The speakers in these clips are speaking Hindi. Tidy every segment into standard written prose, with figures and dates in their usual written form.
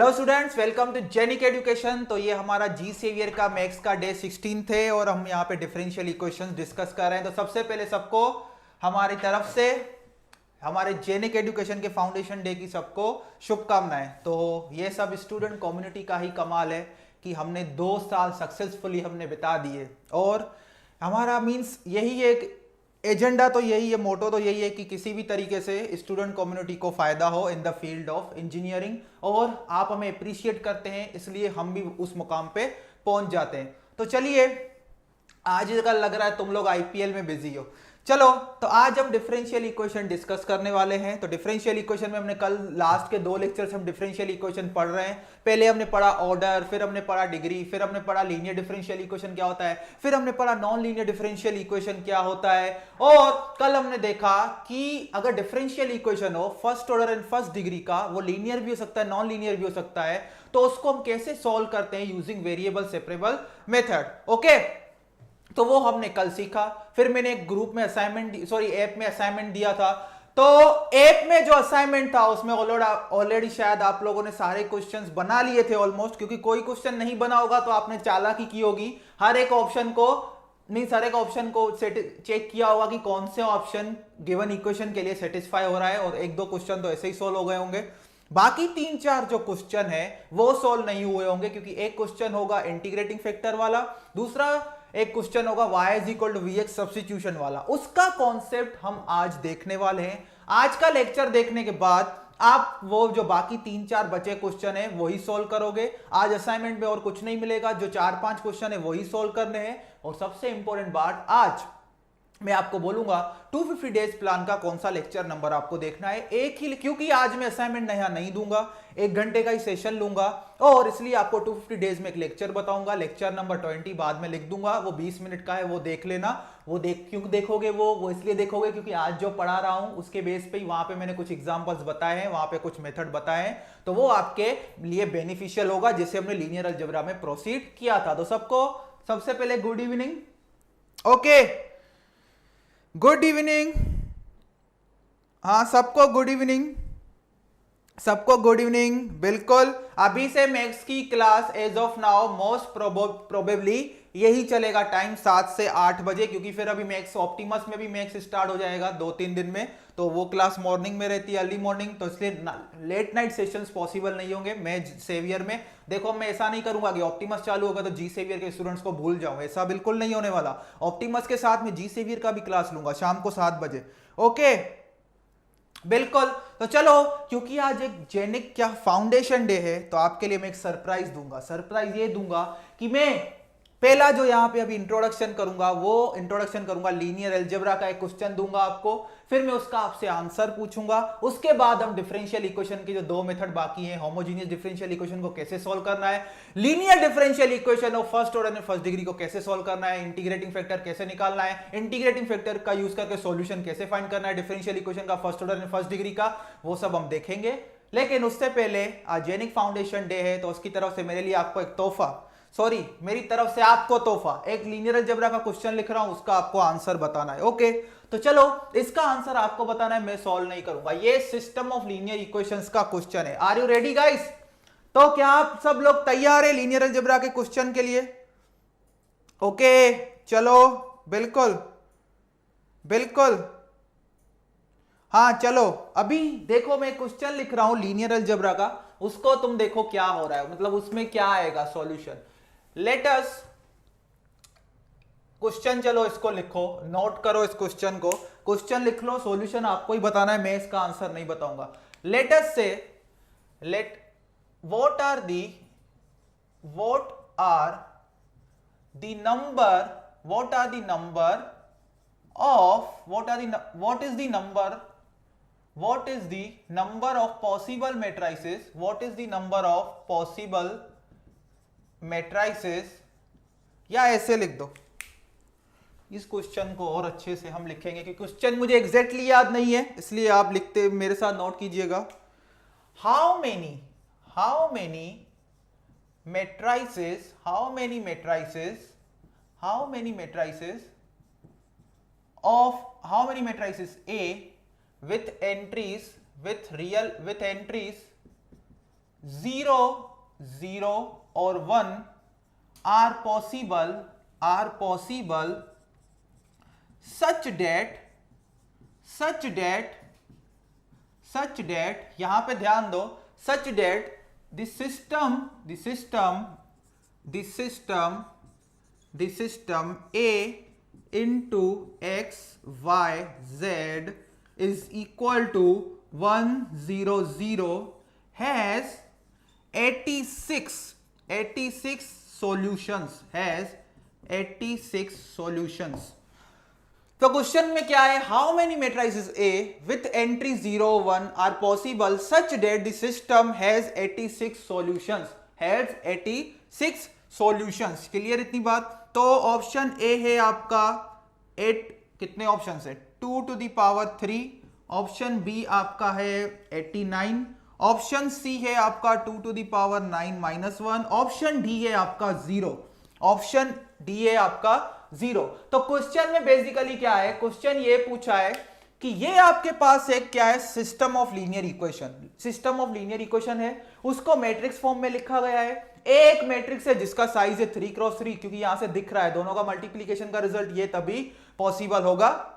Hello students, welcome to Genic education. तो ये हमारा जी सेवियर का मैथ्स का डे 16 थे और हम यहाँ पे डिफरेंशियल इक्वेशंस डिस्कस कर रहे हैं। तो सबसे पहले सबको हमारी तरफ से हमारे जेनिक एजुकेशन के फाउंडेशन डे की सबको शुभकामनाएं। तो ये सब स्टूडेंट कम्युनिटी का ही कमाल है कि हमने 2 साल सक्सेसफुली हमने बिता दिए और हमारा मीन्स यही एक एजेंडा, तो यही है, मोटो तो यही है कि किसी भी तरीके से स्टूडेंट कम्युनिटी को फायदा हो in the field of engineering. और आप हमें अप्रिशिएट करते हैं, इसलिए हम भी उस मुकाम पे पहुंच जाते हैं। तो चलिए, आज का लग रहा है तुम लोग आईपीएल में बिजी हो। चलो, तो आज हम डिफरेंशियल इक्वेशन डिस्कस करने वाले हैं। तो डिफरेंशियल इक्वेशन में हमने कल लास्ट के 2 लेक्चर्स हम डिफरेंशियल इक्वेशन पढ़ रहे हैं। पहले हमने पढ़ा ऑर्डर, फिर हमने पढ़ा डिग्री, फिर हमने पढ़ा लीनियर डिफरेंशियल इक्वेशन क्या होता है, फिर हमने पढ़ा नॉन लीनियर डिफरेंशियल इक्वेशन क्या होता है। और कल हमने देखा कि अगर डिफरेंशियल इक्वेशन हो first order and first degree का, वो लीनियर भी हो सकता है, नॉन लीनियर भी हो सकता है, तो उसको हम कैसे सॉल्व करते हैं using variable separable method. Okay, तो वो हमने कल सीखा। फिर मैंने एक ग्रुप में ऐप में असाइनमेंट दिया था। तो ऐप में जो असाइनमेंट था उसमें ऑलरेडी शायद आप लोगों ने सारे क्वेश्चंस बना लिए थे ऑलमोस्ट, क्योंकि कोई क्वेश्चन नहीं बना होगा तो आपने चालाकी की होगी। हर एक ऑप्शन को चेक किया होगा कि कौन से ऑप्शन गिवन इक्वेशन के लिए सेटिस्फाई हो रहा है, और 1-2 क्वेश्चन तो ऐसे ही सोल्व हो गए होंगे। बाकी 3-4 जो क्वेश्चन है वो सोल्व नहीं हुए होंगे, क्योंकि एक क्वेश्चन होगा इंटीग्रेटिंग फैक्टर वाला, दूसरा एक क्वेश्चन होगा y = vx सब्स्टिट्यूशन वाला। उसका कॉन्सेप्ट हम आज देखने वाले हैं। आज का लेक्चर देखने के बाद आप वो जो बाकी 3-4 बचे क्वेश्चन है वही सोल्व करोगे। आज असाइनमेंट में और कुछ नहीं मिलेगा, जो 4-5 क्वेश्चन है वही सोल्व करने हैं। और सबसे इंपॉर्टेंट बात, आज मैं आपको बोलूंगा 250 डेज प्लान का कौन सा लेक्चर नंबर आपको देखना है, एक ही, क्योंकि आज मैं असाइनमेंट नहीं दूंगा, 1 घंटे का ही सेशन लूंगा, और इसलिए आपको 250 डेज में एक लेक्चर बताऊंगा। लेक्चर नंबर 20 बाद में लिख दूंगा, वो 20 मिनट का है, वो देख लेना। क्यों देखोगे वो इसलिए देखोगे क्योंकि आज जो पढ़ा रहा हूं उसके बेस पे ही वहां पे मैंने कुछ एग्जांपल्स बताए हैं, वहां पे कुछ मेथड बताए हैं, तो वो आपके लिए बेनिफिशियल होगा, जिसे हमने लीनियर अलजेब्रा में प्रोसीड किया था। तो सबको सबसे पहले good evening. Okay, good evening. हाँ, सबको गुड इवनिंग, सबको गुड इवनिंग। बिल्कुल, अभी से मैथ्स की class as of now most probably यही चलेगा टाइम 7 से 8 बजे, क्योंकि फिर अभी मैथ्स ऑप्टिमस में भी मैथ्स स्टार्ट हो जाएगा 2-3 दिन में। तो वो क्लास मॉर्निंग में रहती है, अर्ली मॉर्निंग, तो इसलिए लेट नाइट सेशंस पॉसिबल नहीं होंगे। मैं सेवियर में देखो, मैं ऐसा नहीं करूंगा कि ऑप्टिमस चालू होगा तो जी सेवियर के स्टूडेंट्स को भूल जाऊं, ऐसा बिल्कुल नहीं होने वाला। ऑप्टिमस के साथ में जी सेवियर का भी क्लास लूंगा शाम को 7 बजे। ओके, बिल्कुल। तो चलो, क्योंकि आज एक जेनिक क्या फाउंडेशन डे है, तो आपके लिए मैं एक सरप्राइज दूंगा। सरप्राइज ये दूंगा कि मैं पहला जो यहां पे अभी इंट्रोडक्शन करूंगा लीनियर अलजेब्रा का एक क्वेश्चन दूंगा आपको, फिर मैं उसका आपसे आंसर पूछूंगा। उसके बाद हम डिफरेंशियल इक्वेशन की जो 2 मेथड बाकी हैं, होमोजेनियस डिफरेंशियल इक्वेशन को कैसे सोल्व करना है, linear differential equation of first order and first degree को कैसे सोल्व करना है, इंटीग्रेटिंग फैक्टर कैसे निकालना है, इंटीग्रेटिंग फैक्टर का यूज करके सॉल्यूशन कैसे फाइंड करना है डिफरेंशियल इक्वेशन का first order and first degree का, वो सब हम देखेंगे। लेकिन उससे पहले आज जेनिक फाउंडेशन डे है, तो उसकी तरफ से मेरे लिए आपको एक तोहफा, मेरी तरफ से आपको तोहफा, एक लीनियर अलजेब्रा का क्वेश्चन लिख रहा हूं, उसका आपको आंसर बताना है। ओके, तो चलो, इसका आंसर आपको बताना है, मैं सॉल्व नहीं करूंगा। ये सिस्टम ऑफ लीनियर इक्वेशंस का क्वेश्चन है। Are you ready guys? तो क्या आप सब लोग तैयार है लीनियर अलजेब्रा के क्वेश्चन के लिए? ओके, चलो, बिल्कुल बिल्कुल, हाँ चलो। अभी देखो, मैं क्वेश्चन लिख रहा हूं लीनियर अलजेब्रा का, उसको तुम देखो क्या हो रहा है, मतलब उसमें क्या आएगा सॉल्यूशन। लेट अस क्वेश्चन, चलो इसको लिखो, नोट करो इस क्वेश्चन को, क्वेश्चन लिख लो, सॉल्यूशन आपको ही बताना है, मैं इसका आंसर नहीं बताऊंगा। लेट अस से what are the number of possible matrices, या ऐसे लिख दो। इस क्वेश्चन को और अच्छे से हम लिखेंगे, क्योंकि क्वेश्चन मुझे एग्जैक्टली याद नहीं है, इसलिए आप लिखते मेरे साथ नोट कीजिएगा। How many matrices A with entries 0 0 और 1 are possible such that यहां पे ध्यान दो, such that the system A into x y z is equal to 1 0 0 has 86 solutions. तो क्वेश्चन में क्या है, how many matrices A with entry 0 1 are possible such that the system has 86 solutions. Clear इतनी बात. तो ऑप्शन ए है आपका 8, कितने ऑप्शन है 2 to the power 3. Option B आपका है 89. ऑप्शन सी है आपका 2 to the power 9 -1. Option D है आपका 0. ऑप्शन डी है आपका 0. तो क्वेश्चन में बेसिकली क्या है, क्वेश्चन ये पूछा है कि ये आपके पास एक क्या है, सिस्टम ऑफ लीनियर इक्वेशन है, उसको मैट्रिक्स फॉर्म में लिखा गया है. एक मैट्रिक्स है जिसका साइज है 3x3, क्योंकि यहां से दिख रहा है दोनों का मल्टीप्लीकेशन का रिजल्ट ये तभी पॉसिबल होगा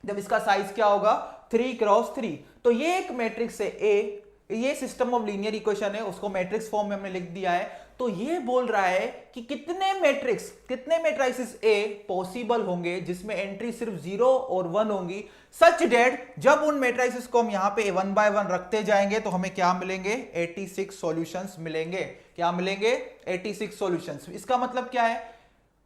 जब इसका साइज क्या होगा 3x3. तो ये एक मैट्रिक्स है ए, ये सिस्टम ऑफ लीनियर इक्वेशन है, उसको मैट्रिक्स फॉर्म में हमने लिख दिया है. तो ये बोल रहा है कि कितने मैट्रिसेस ए पॉसिबल होंगे जिसमें एंट्री सिर्फ 0 और 1 होंगी, सच डेट जब उन मैट्रिसेस को हम यहां पे 1 by 1 रखते जाएंगे तो हमें क्या मिलेंगे, 86 सॉल्यूशंस मिलेंगे. क्या मिलेंगे, 86 सॉल्यूशंस. इसका मतलब क्या है,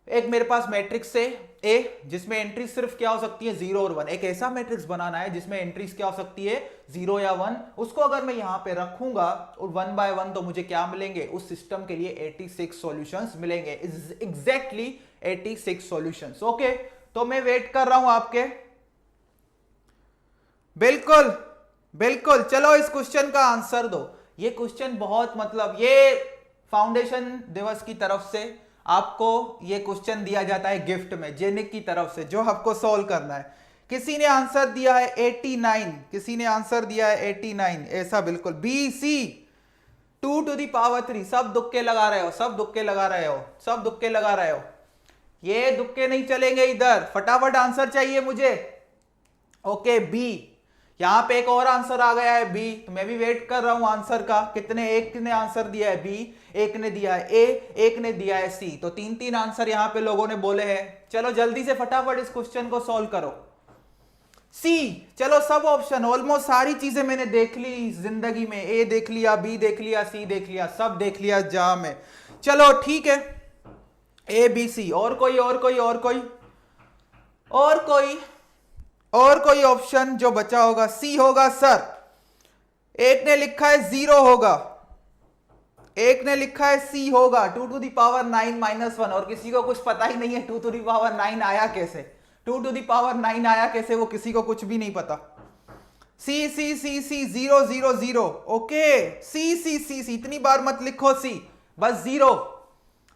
एक मेरे पास मैट्रिक्स है ए जिसमें एंट्री सिर्फ क्या हो सकती है 0 और 1. एक ऐसा मैट्रिक्स बनाना है जिसमें एंट्रीज क्या हो सकती है 0 या 1. उसको अगर मैं यहां पे रखूंगा और 1 by 1 तो मुझे क्या मिलेंगे, उस सिस्टम के लिए 86 सॉल्यूशंस मिलेंगे. Exactly 86 solutions. ओके, तो मैं वेट कर रहा हूं आपके. बिल्कुल चलो इस क्वेश्चन का आंसर दो. ये क्वेश्चन बहुत मतलब ये फाउंडेशन दिवस की तरफ से आपको ये क्वेश्चन दिया जाता है गिफ्ट में, जेनिक की तरफ से, जो आपको सॉल्व करना है. किसी ने आंसर दिया है 89, ऐसा बिल्कुल. B C 2 to the power 3, सब दुक्के लगा रहे हो. ये दुक्के नहीं चलेंगे इधर, फटाफट आंसर चाहिए मुझे. Okay, B. यहां पे एक और आंसर आ गया है बी, तो मैं भी वेट कर रहा हूं आंसर का. कितने, एक ने आंसर दिया है बी, एक ने दिया है ए, एक ने दिया है सी. तो 3 आंसर यहां पे लोगों ने बोले हैं. चलो जल्दी से फटाफट इस क्वेश्चन को सॉल्व करो. सी, चलो सब ऑप्शन ऑलमोस्ट सारी चीजें मैंने देख ली जिंदगी में. ए देख लिया, बी देख लिया, सी देख लिया, सब देख लिया जहां में. चलो ठीक है, ए बी सी. और कोई ऑप्शन जो बचा होगा, सी होगा सर. एक ने लिखा है 0 होगा, एक ने लिखा है सी होगा 2 to the power 9 -1. और किसी को कुछ पता ही नहीं है 2 to the power 9 आया कैसे, 2 to the power 9 आया कैसे, वो किसी को कुछ भी नहीं पता. सी 0 0 0. ओके, सी इतनी बार मत लिखो सी, बस 0.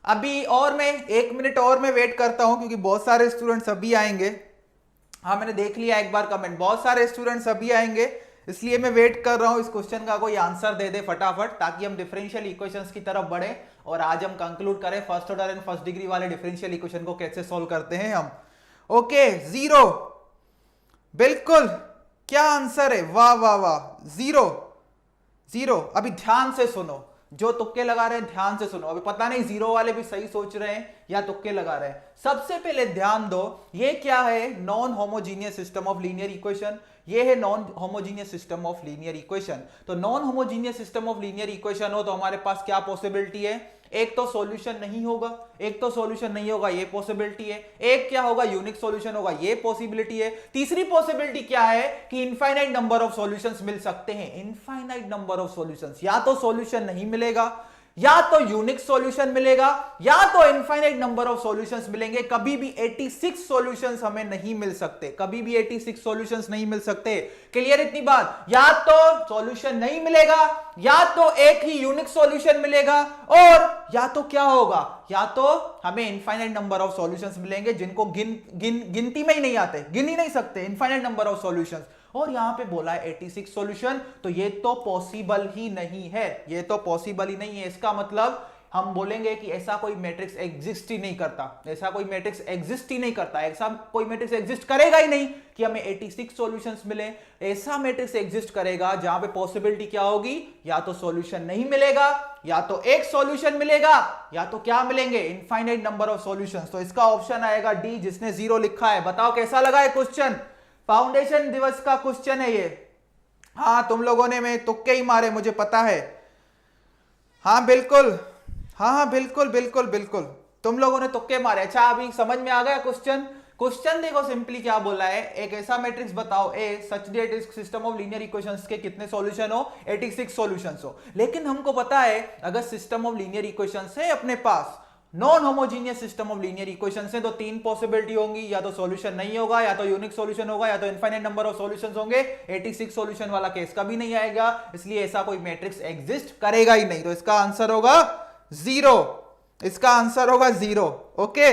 अभी और मैं 1 मिनट और मैं वेट करता हूं क्योंकि बहुत सारे स्टूडेंट्स अभी आएंगे. हाँ, मैंने देख लिया एक बार कमेंट, बहुत सारे स्टूडेंट्स अभी आएंगे, इसलिए मैं वेट कर रहा हूं. इस क्वेश्चन का कोई आंसर दे दे फटाफट, ताकि हम डिफरेंशियल इक्वेशंस की तरफ बढ़े और आज हम कंक्लूड करें first order and first degree वाले डिफरेंशियल इक्वेशन को कैसे सॉल्व करते हैं हम. ओके, 0 बिल्कुल. क्या आंसर है, वाह. 0. अभी ध्यान से सुनो, जो तुक्के लगा रहे हैं ध्यान से सुनो. अभी पता नहीं 0 वाले भी सही सोच रहे हैं या तुक्के लगा रहे हैं. सबसे पहले ध्यान दो, ये क्या है, non homogeneous system of linear equation. ये है non homogeneous system of linear equation. तो non homogeneous system of linear equation हो तो हमारे पास क्या पॉसिबिलिटी है, एक तो सॉल्यूशन नहीं होगा, ये पॉसिबिलिटी है. एक क्या होगा, यूनिक सॉल्यूशन होगा, ये पॉसिबिलिटी है. तीसरी पॉसिबिलिटी क्या है कि इनफाइनाइट नंबर ऑफ सॉल्यूशंस मिल सकते हैं. इनफाइनाइट नंबर ऑफ सॉल्यूशंस, या तो सॉल्यूशन नहीं मिलेगा, या तो यूनिक सॉल्यूशन मिलेगा, या तो इनफाइनाइट नंबर ऑफ सॉल्यूशंस मिलेंगे. कभी भी 86 सॉल्यूशंस हमें नहीं मिल सकते, कभी भी 86 सॉल्यूशंस नहीं मिल सकते. क्लियर इतनी बात. या तो सॉल्यूशन नहीं मिलेगा, या तो एक ही यूनिक सॉल्यूशन मिलेगा, और या तो क्या होगा, या तो हमें इनफाइनाइट नंबर ऑफ सॉल्यूशंस मिलेंगे जिनको गिनती में ही नहीं आते, गिन ही नहीं सकते इनफाइनाइट नंबर ऑफ सॉल्यूशंस. और यहां पे बोला है 86 सॉल्यूशन, तो ये तो पॉसिबल ही नहीं है, ये तो पॉसिबल ही नहीं है। इसका मतलब हम बोलेंगे कि ऐसा कोई मैट्रिक्स एग्जिस्ट ही नहीं करता, ऐसा कोई मैट्रिक्स एग्जिस्ट ही नहीं करता, ऐसा कोई मैट्रिक्स एग्जिस्ट करेगा ही नहीं कि हमें 86 सॉल्यूशंस मिले। ऐसा मैट्रिक्स एग्जिस्ट करेगा जहां पे पॉसिबिलिटी क्या होगी, या तो सॉल्यूशन नहीं मिलेगा, या तो एक सॉल्यूशन मिलेगा, या तो क्या मिलेंगे, इनफाइनाइट नंबर ऑफ सॉल्यूशंस। तो इसका ऑप्शन आएगा डी, जिसने 0 लिखा है। बताओ कैसा लगा है क्वेश्चन, फाउंडेशन दिवस का क्वेश्चन है ये। हाँ तुम लोगों ने मैं तुक्के ही मारे, मुझे पता है। हाँ बिल्कुल, हाँ बिल्कुल बिल्कुल बिल्कुल, तुम लोगों ने तुक्के मारे। अच्छा अभी समझ में आ गया क्वेश्चन। क्वेश्चन देखो सिंपली क्या बोला है, एक ऐसा मैट्रिक्स बताओ A such that is system of linear equations के कितने सॉल्यूशन हो, 86 सॉल्यूशंस हो। लेकिन हमको पता है अगर सिस्टम ऑफ लीनियर इक्वेशंस है अपने पास, non homogeneous system of linear equations है, तो 3 पॉसिबिलिटी होंगी, या तो सॉल्यूशन नहीं होगा, या तो यूनिक सॉल्यूशन होगा, या तो इनफाइनाइट नंबर ऑफ सॉल्यूशंस होंगे। 86 सॉल्यूशन वाला केस कभी नहीं आएगा, इसलिए ऐसा कोई मैट्रिक्स एग्जिस्ट करेगा ही नहीं। तो इसका आंसर होगा 0, इसका आंसर होगा 0। ओके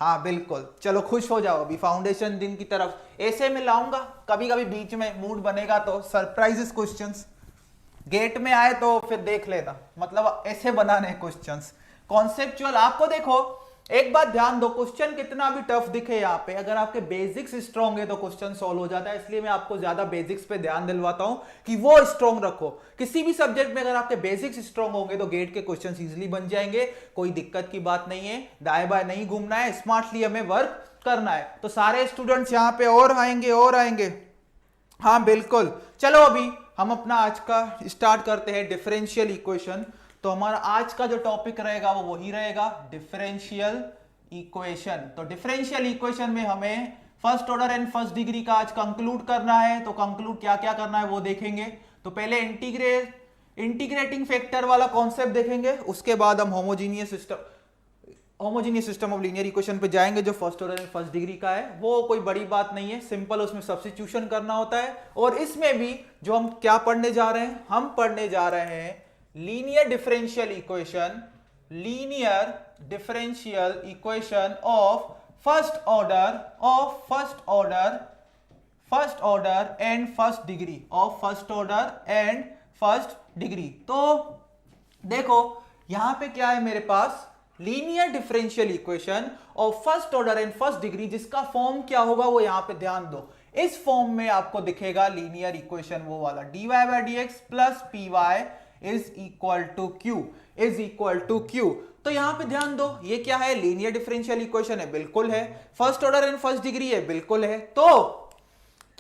हाँ बिल्कुल, चलो खुश हो जाओ। अभी फाउंडेशन दिन की तरफ ऐसे में लाऊंगा, कभी कभी बीच में मूड बनेगा तो सरप्राइजेस क्वेश्चंस गेट में आए तो फिर देख लेना, मतलब ऐसे बनाने क्वेश्चंस कॉन्सेप्चुअल। आपको देखो एक बात ध्यान दो, क्वेश्चन कितना भी टफ दिखे यहाँ पे, अगर आपके बेसिक्स स्ट्रॉन्ग है तो क्वेश्चन सॉल्व हो जाता है। इसलिए मैं आपको ज्यादा बेसिक्स पे ध्यान दिलवाता हूं कि वो स्ट्रॉन्ग रखो। किसी भी सब्जेक्ट में अगर आपके बेसिक्स स्ट्रॉन्ग होंगे तो गेट के क्वेश्चन इजीली बन जाएंगे, कोई दिक्कत की बात नहीं है। दाएं बाएं नहीं घूमना है, स्मार्टली हमें वर्क करना है। तो सारे स्टूडेंट्स यहाँ पे और आएंगे और आएंगे। हाँ बिल्कुल, चलो अभी हम अपना आज का स्टार्ट करते हैं डिफरेंशियल इक्वेशन। तो हमारा आज का जो टॉपिक रहेगा वो वही रहेगा, डिफरेंशियल इक्वेशन। तो डिफरेंशियल इक्वेशन में हमें first order and first degree का आज कंक्लूड करना है। तो कंक्लूड क्या क्या करना है वो देखेंगे। तो पहले इंटीग्रेटिंग फैक्टर वाला कॉन्सेप्ट देखेंगे, उसके बाद हम homogeneous system of linear equation पे जाएंगे जो first order and first degree का है। वो कोई बड़ी बात नहीं है, सिंपल उसमें सब्स्टिट्यूशन करना होता है। और इसमें भी जो हम क्या पढ़ने जा रहे हैं, हम पढ़ने जा रहे हैं linear differential equation of first order and first degree. तो देखो यहां पे क्या है मेरे पास, linear differential equation of first order and first degree, जिसका फॉर्म क्या होगा वो यहां पे ध्यान दो। इस फॉर्म में आपको दिखेगा लीनियर इक्वेशन वो वाला, dy by dx plus py is equal to Q. तो यहां पे ध्यान दो, ये क्या है, लीनियर डिफरेंशियल इक्वेशन है, बिल्कुल है। First order and first degree है, बिल्कुल है। तो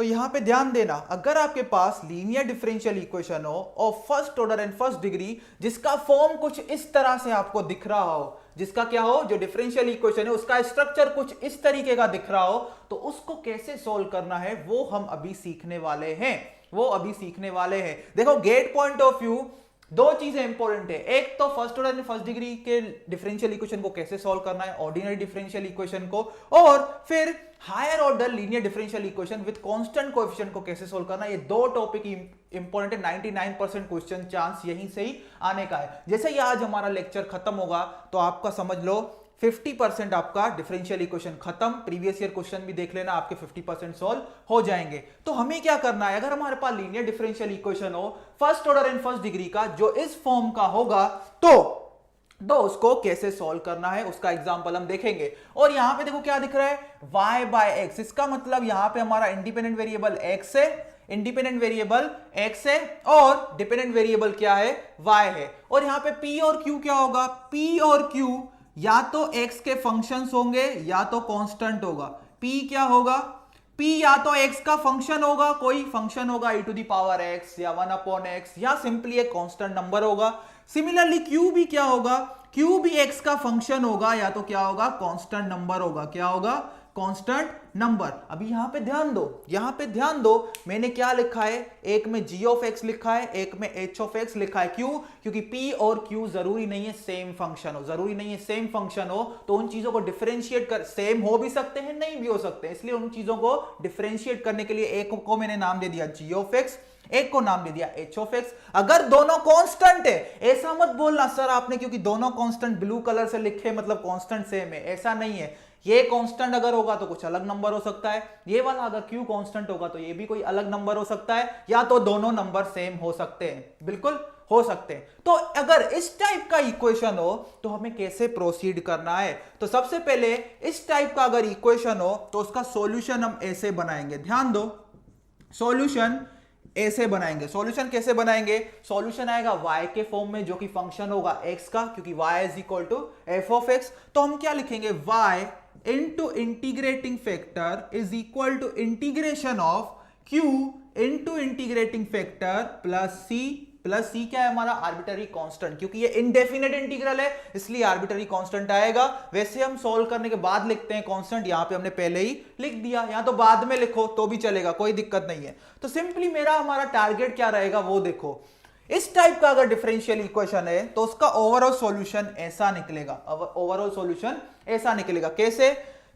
यहां पे ध्यान देना, अगर आपके पास लीनियर डिफरेंशियल इक्वेशन हो और first order and first degree, जिसका फॉर्म कुछ इस तरह से आपको दिख रहा हो, जिसका क्या हो, जो डिफरेंशियल इक्वेशन है उसका स्ट्रक्चर कुछ इस तरीके का दिख रहा हो, तो उसको कैसे सोल्व करना है वो हम अभी सीखने वाले हैं। देखो गेट पॉइंट ऑफ व्यू दो चीजें इंपॉर्टेंट है, एक तो first order and first degree के डिफरेंशियल इक्वेशन को कैसे सॉल्व करना है, ऑर्डिनरी डिफरेंशियल इक्वेशन को, और फिर higher order linear differential equation with constant coefficient को कैसे सॉल्व करना है। ये दो टॉपिक इंपॉर्टेंट है, 99% क्वेश्चन चांस यहीं से ही आने का है। जैसे ही आज हमारा लेक्चर खत्म होगा तो आपका समझ लो 50% आपका डिफरेंशियल इक्वेशन खत्म। प्रीवियस ईयर क्वेश्चन भी देख लेना, आपके 50% सॉल्व हो जाएंगे। तो हमें क्या करना है, अगर हमारे पास लीनियर डिफरेंशियल इक्वेशन हो first order and first degree का, जो इस फॉर्म का होगा, तो उसको कैसे सॉल्व करना है उसका एग्जांपल हम देखेंगे। और यहां पे देखो क्या दिख रहा है, y बाय x। इसका मतलब यहां पे हमारा इंडिपेंडेंट वेरिएबल x है, और डिपेंडेंट वेरिएबल क्या है, y है। और यहां पे p और q क्या होगा, p और q या तो x के फंक्शंस होंगे या तो कांस्टेंट होगा। p क्या होगा, p या तो x का फंक्शन होगा, कोई फंक्शन होगा e to the power x या 1/x, या सिंपली एक कांस्टेंट नंबर होगा। सिमिलरली q भी क्या होगा, q भी x का फंक्शन होगा या तो क्या होगा, कांस्टेंट नंबर होगा। क्या होगा, कांस्टेंट नंबर। अभी यहां पे ध्यान दो, मैंने क्या लिखा है, एक में g ऑफ x लिखा है, एक में h ऑफ x लिखा है। क्यों, क्योंकि p और q जरूरी नहीं है सेम फंक्शन हो, तो उन चीजों को डिफरेंशिएट कर, सेम हो भी सकते हैं नहीं भी हो सकते हैं, इसलिए उन चीजों को डिफरेंशिएट करने के लिए एक को मैंने नाम दे दिया g ऑफ x एक को नाम दे दिया एच ऑफ एक्स। अगर दोनों कांस्टेंट है, ऐसा मत बोलना सर आपने क्योंकि दोनों कांस्टेंट ब्लू कलर से लिखे मतलब कांस्टेंट सेम है, ऐसा नहीं है। ये कांस्टेंट अगर होगा तो कुछ अलग नंबर हो सकता है, ये वाला अगर क्यू कांस्टेंट होगा तो ये भी कोई अलग नंबर हो सकता है, या तो दोनों नंबर सेम हो सकते हैं, बिल्कुल हो सकते हैं। तो अगर इस टाइप का इक्वेशन हो तो हमें कैसे प्रोसीड करना है? तो सबसे पहले इस टाइप का अगर इक्वेशन हो तो उसका सॉल्यूशन हम ऐसे बनाएंगे, ध्यान दो, सॉल्यूशन ऐसे बनाएंगे। सॉल्यूशन कैसे बनाएंगे? सॉल्यूशन आएगा y के फॉर्म में जो कि फंक्शन होगा x का, क्योंकि y is equal to f of x. तो हम क्या लिखेंगे? y into integrating factor is equal to integration of q into integrating factor plus c क्या है हमारा? आर्बिट्ररी कांस्टेंट, क्योंकि ये इनडेफिनेट इंटीग्रल है इसलिए आर्बिट्ररी कांस्टेंट आएगा। वैसे हम सॉल्व करने के बाद लिखते हैं कांस्टेंट, यहां पे हमने पहले ही लिख दिया, यहां तो बाद में लिखो तो भी चलेगा, कोई दिक्कत नहीं है। तो सिंपली मेरा हमारा टारगेट क्या रहेगा वो देखो, इस टाइप का अगर डिफरेंशियल इक्वेशन है तो उसका ओवरऑल सॉल्यूशन ऐसा निकलेगा। ओवरऑल सॉल्यूशन ऐसा निकलेगा कैसे?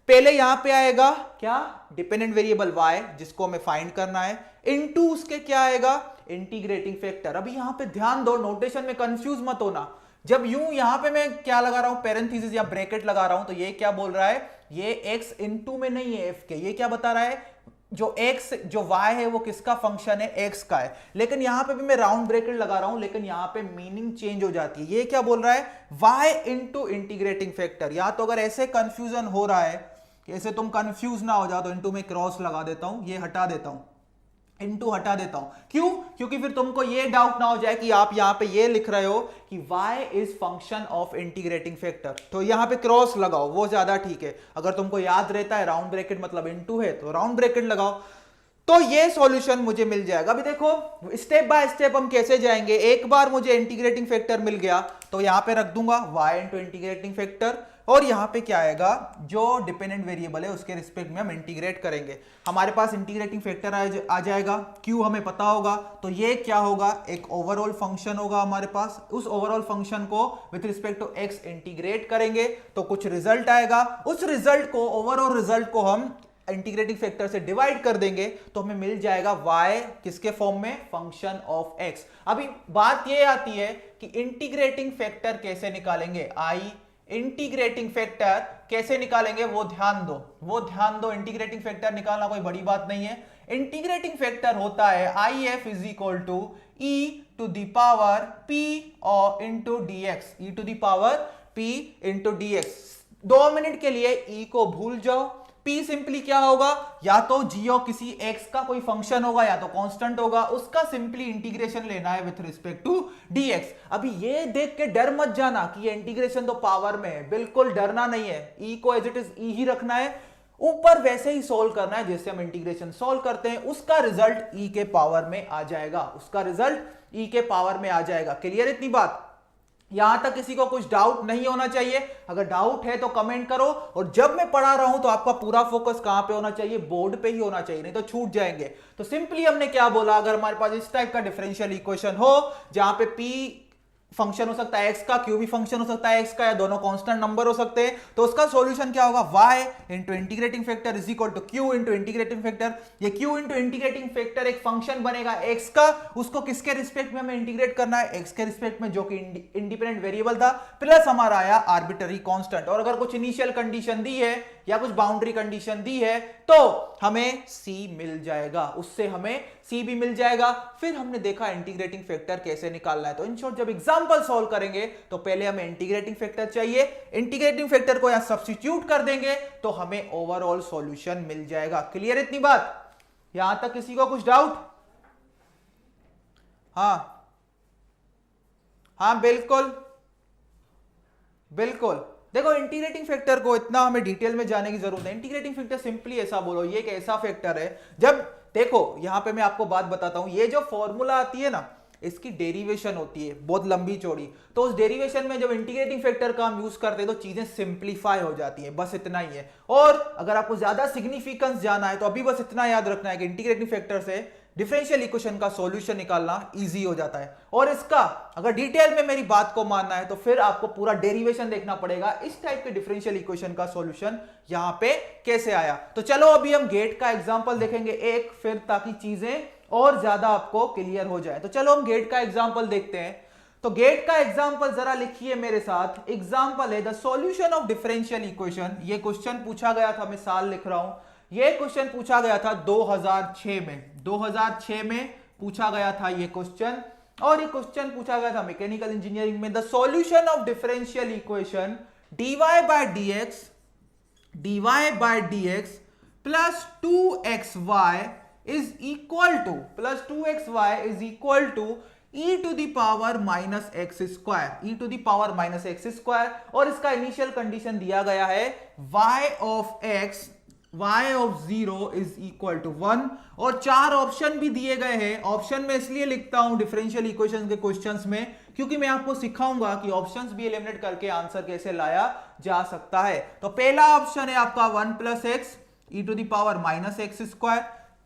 पहले यहां पे आएगा क्या? डिपेंडेंट वेरिएबल y जिसको हमें फाइंड करना है, इनटू उसके क्या आएगा? Integrating factor. अभी यहां पे ध्यान दो, नोटेशन में कंफ्यूज मत होना। जब यूं यहां पे मैं क्या लगा रहा हूं? पैरेंथेसिस या ब्रैकेट लगा रहा हूं, तो ये क्या बोल रहा है? ये x इनटू में नहीं है f के, ये क्या बता रहा है? जो x जो y है वो किसका फंक्शन है? x का है। लेकिन यहां पे भी मैं राउंड ब्रैकेट लगा रहा हूं, लेकिन यहां पे मीनिंग चेंज हो जाती है। ये क्या बोल रहा है? y into integrating factor. या तो अगर ऐसे कंफ्यूजन हो रहा है, ऐसे तुम कंफ्यूज ना हो जाओ, तो इनटू में क्रॉस लगा देता हूं, ये हटा देता हूं, इनटू हटा देता हूं। क्यों? क्योंकि फिर तुमको ये डाउट ना हो जाए कि आप यहां पे ये लिख रहे हो कि y is function of integrating factor, तो यहां पे क्रॉस लगाओ, वो ज्यादा ठीक है। अगर तुमको याद रहता है राउंड ब्रैकेट मतलब इनटू है तो राउंड ब्रैकेट लगाओ, तो ये सॉल्यूशन मुझे मिल जाएगा। अभी देखो स्टेप बाय स्टेप हम कैसे जाएंगे। एक बार मुझे इंटीग्रेटिंग फैक्टर मिल गया तो यहां पे रख दूंगा y इंटू इंटीग्रेटिंग फैक्टर, और यहां पे क्या आएगा? जो डिपेंडेंट वेरिएबल है उसके रिस्पेक्ट में हम इंटीग्रेट करेंगे। हमारे पास इंटीग्रेटिंग फैक्टर आ जाएगा, q हमें पता होगा, तो ये क्या होगा? एक ओवरऑल फंक्शन होगा हमारे पास। उस ओवरऑल फंक्शन को with respect to x integrate करेंगे तो कुछ रिजल्ट आएगा। उस रिजल्ट को, ओवरऑल रिजल्ट को हम इंटीग्रेटिंग फैक्टर से डिवाइड कर देंगे तो हमें मिल जाएगा y किसके फॉर्म में? Function of x। अभी बात ये आती है कि इंटीग्रेटिंग फैक्टर कैसे निकालेंगे? इंटीग्रेटिंग फैक्टर कैसे निकालेंगे वो ध्यान दो, इंटीग्रेटिंग फैक्टर निकालना कोई बड़ी बात नहीं है। इंटीग्रेटिंग फैक्टर होता है IF is equal to e to the power p और into dx, e to the power p into dx। 2 minute के लिए e को भूल जाओ, p सिंपली क्या होगा? या तो g किसी x का कोई फंक्शन होगा या तो कांस्टेंट होगा, उसका सिंपली इंटीग्रेशन लेना है विथ रिस्पेक्ट टू dx। अभी ये देख के डर मत जाना कि ये इंटीग्रेशन तो पावर में है, बिल्कुल डरना नहीं है। e को एज इट इज e ही रखना है, ऊपर वैसे ही सोल्व करना है जैसे हम इंटीग्रेशन सोल्व करते हैं। उसका रिजल्ट e के पावर में आ जाएगा, उसका रिजल्ट e के पावर में आ जाएगा। क्लियर इतनी बात? यहां तक किसी को कुछ डाउट नहीं होना चाहिए। अगर डाउट है तो कमेंट करो, और जब मैं पढ़ा रहा हूं तो आपका पूरा फोकस कहां पे होना चाहिए? बोर्ड पे ही होना चाहिए, नहीं तो छूट जाएंगे। तो सिंपली हमने क्या बोला? अगर हमारे पास इस टाइप का डिफरेंशियल इक्वेशन हो जहां पे p फंक्शन हो सकता है x का, q भी फंक्शन हो सकता है x का, या दोनों कांस्टेंट नंबर हो सकते हैं, तो उसका सॉल्यूशन क्या होगा? y into integrating factor is equal to q into integrating factor. ये q इंटू इंटीग्रेटिंग फैक्टर एक फंक्शन बनेगा x का, उसको किसके रिस्पेक्ट में हमें इंटीग्रेट करना है? x के रिस्पेक्ट में, जो कि इंडिपेंडेंट वेरिएबल था, प्लस हमारा आया आर्बिट्ररी कांस्टेंट। और अगर कुछ इनिशियल कंडीशन दी है या कुछ बाउंड्री कंडीशन दी है तो हमें c मिल जाएगा, उससे हमें c भी मिल जाएगा। फिर हमने देखा इंटीग्रेटिंग फैक्टर कैसे निकालना है। तो इन शॉर्ट जब एग्जांपल सॉल्व करेंगे तो पहले हमें इंटीग्रेटिंग फैक्टर चाहिए, इंटीग्रेटिंग फैक्टर को यहां सब्स्टिट्यूट कर देंगे तो हमें ओवरऑल सॉल्यूशन मिल जाएगा। क्लियर इतनी बात? यहां तक किसी को कुछ डाउट? हाँ बिल्कुल बिल्कुल। देखो इंटीग्रेटिंग फैक्टर को इतना हमें डिटेल में जाने की जरूरत है। इंटीग्रेटिंग फैक्टर सिंपली ऐसा बोलो, ये एक ऐसा फैक्टर है, जब देखो यहां पे मैं आपको बात बताता हूं, ये जो फॉर्मूला आती है ना, इसकी डेरिवेशन होती है बहुत लंबी चौड़ी, तो उस डेरिवेशन में जब इंटीग्रेटिंग फैक्टर का हम यूज करते हैं तो चीजें सिंप्लीफाई हो जाती है, बस इतना ही है। और अगर आपको ज्यादा सिग्निफिकेंस जाना है तो अभी बस इतना याद रखना है कि इंटीग्रेटिंग फैक्टर से डिफरेंशियल इक्वेशन का सॉल्यूशन निकालना इजी हो जाता है। और इसका अगर डिटेल में मेरी बात को मानना है तो फिर आपको पूरा डेरिवेशन देखना पड़ेगा, इस टाइप के डिफरेंशियल इक्वेशन का सॉल्यूशन यहां पे कैसे आया। तो चलो अभी हम गेट का एग्जांपल देखेंगे एक, फिर ताकि चीजें और ज्यादा आपको क्लियर हो जाए। तो चलो हम गेट का एग्जांपल देखते हैं। तो गेट का एग्जांपल जरा लिखिए मेरे साथ। एग्जांपल है the solution of differential equation. ये क्वेश्चन पूछा गया था, मैं साल लिख रहा हूं, ये क्वेश्चन पूछा गया था 2006 में। 2006 में पूछा गया था ये क्वेश्चन, और ये क्वेश्चन पूछा गया था मैकेनिकल इंजीनियरिंग में। The solution of differential equation dy by dx plus 2xy is equal to e to the power minus x square, और इसका इनिशियल कंडीशन दिया गया है y of 0 is equal to 1, और 4 ऑप्शन भी दिए गए हैं। ऑप्शन में इसलिए लिखता हूं डिफरेंशियल इक्वेशंस के क्वेश्चंस में क्योंकि मैं आपको सिखाऊंगा कि ऑप्शंस भी एलिमिनेट करके आंसर कैसे लाया जा सकता है। तो पहला ऑप्शन है आपका 1 plus x e to the power minus x square,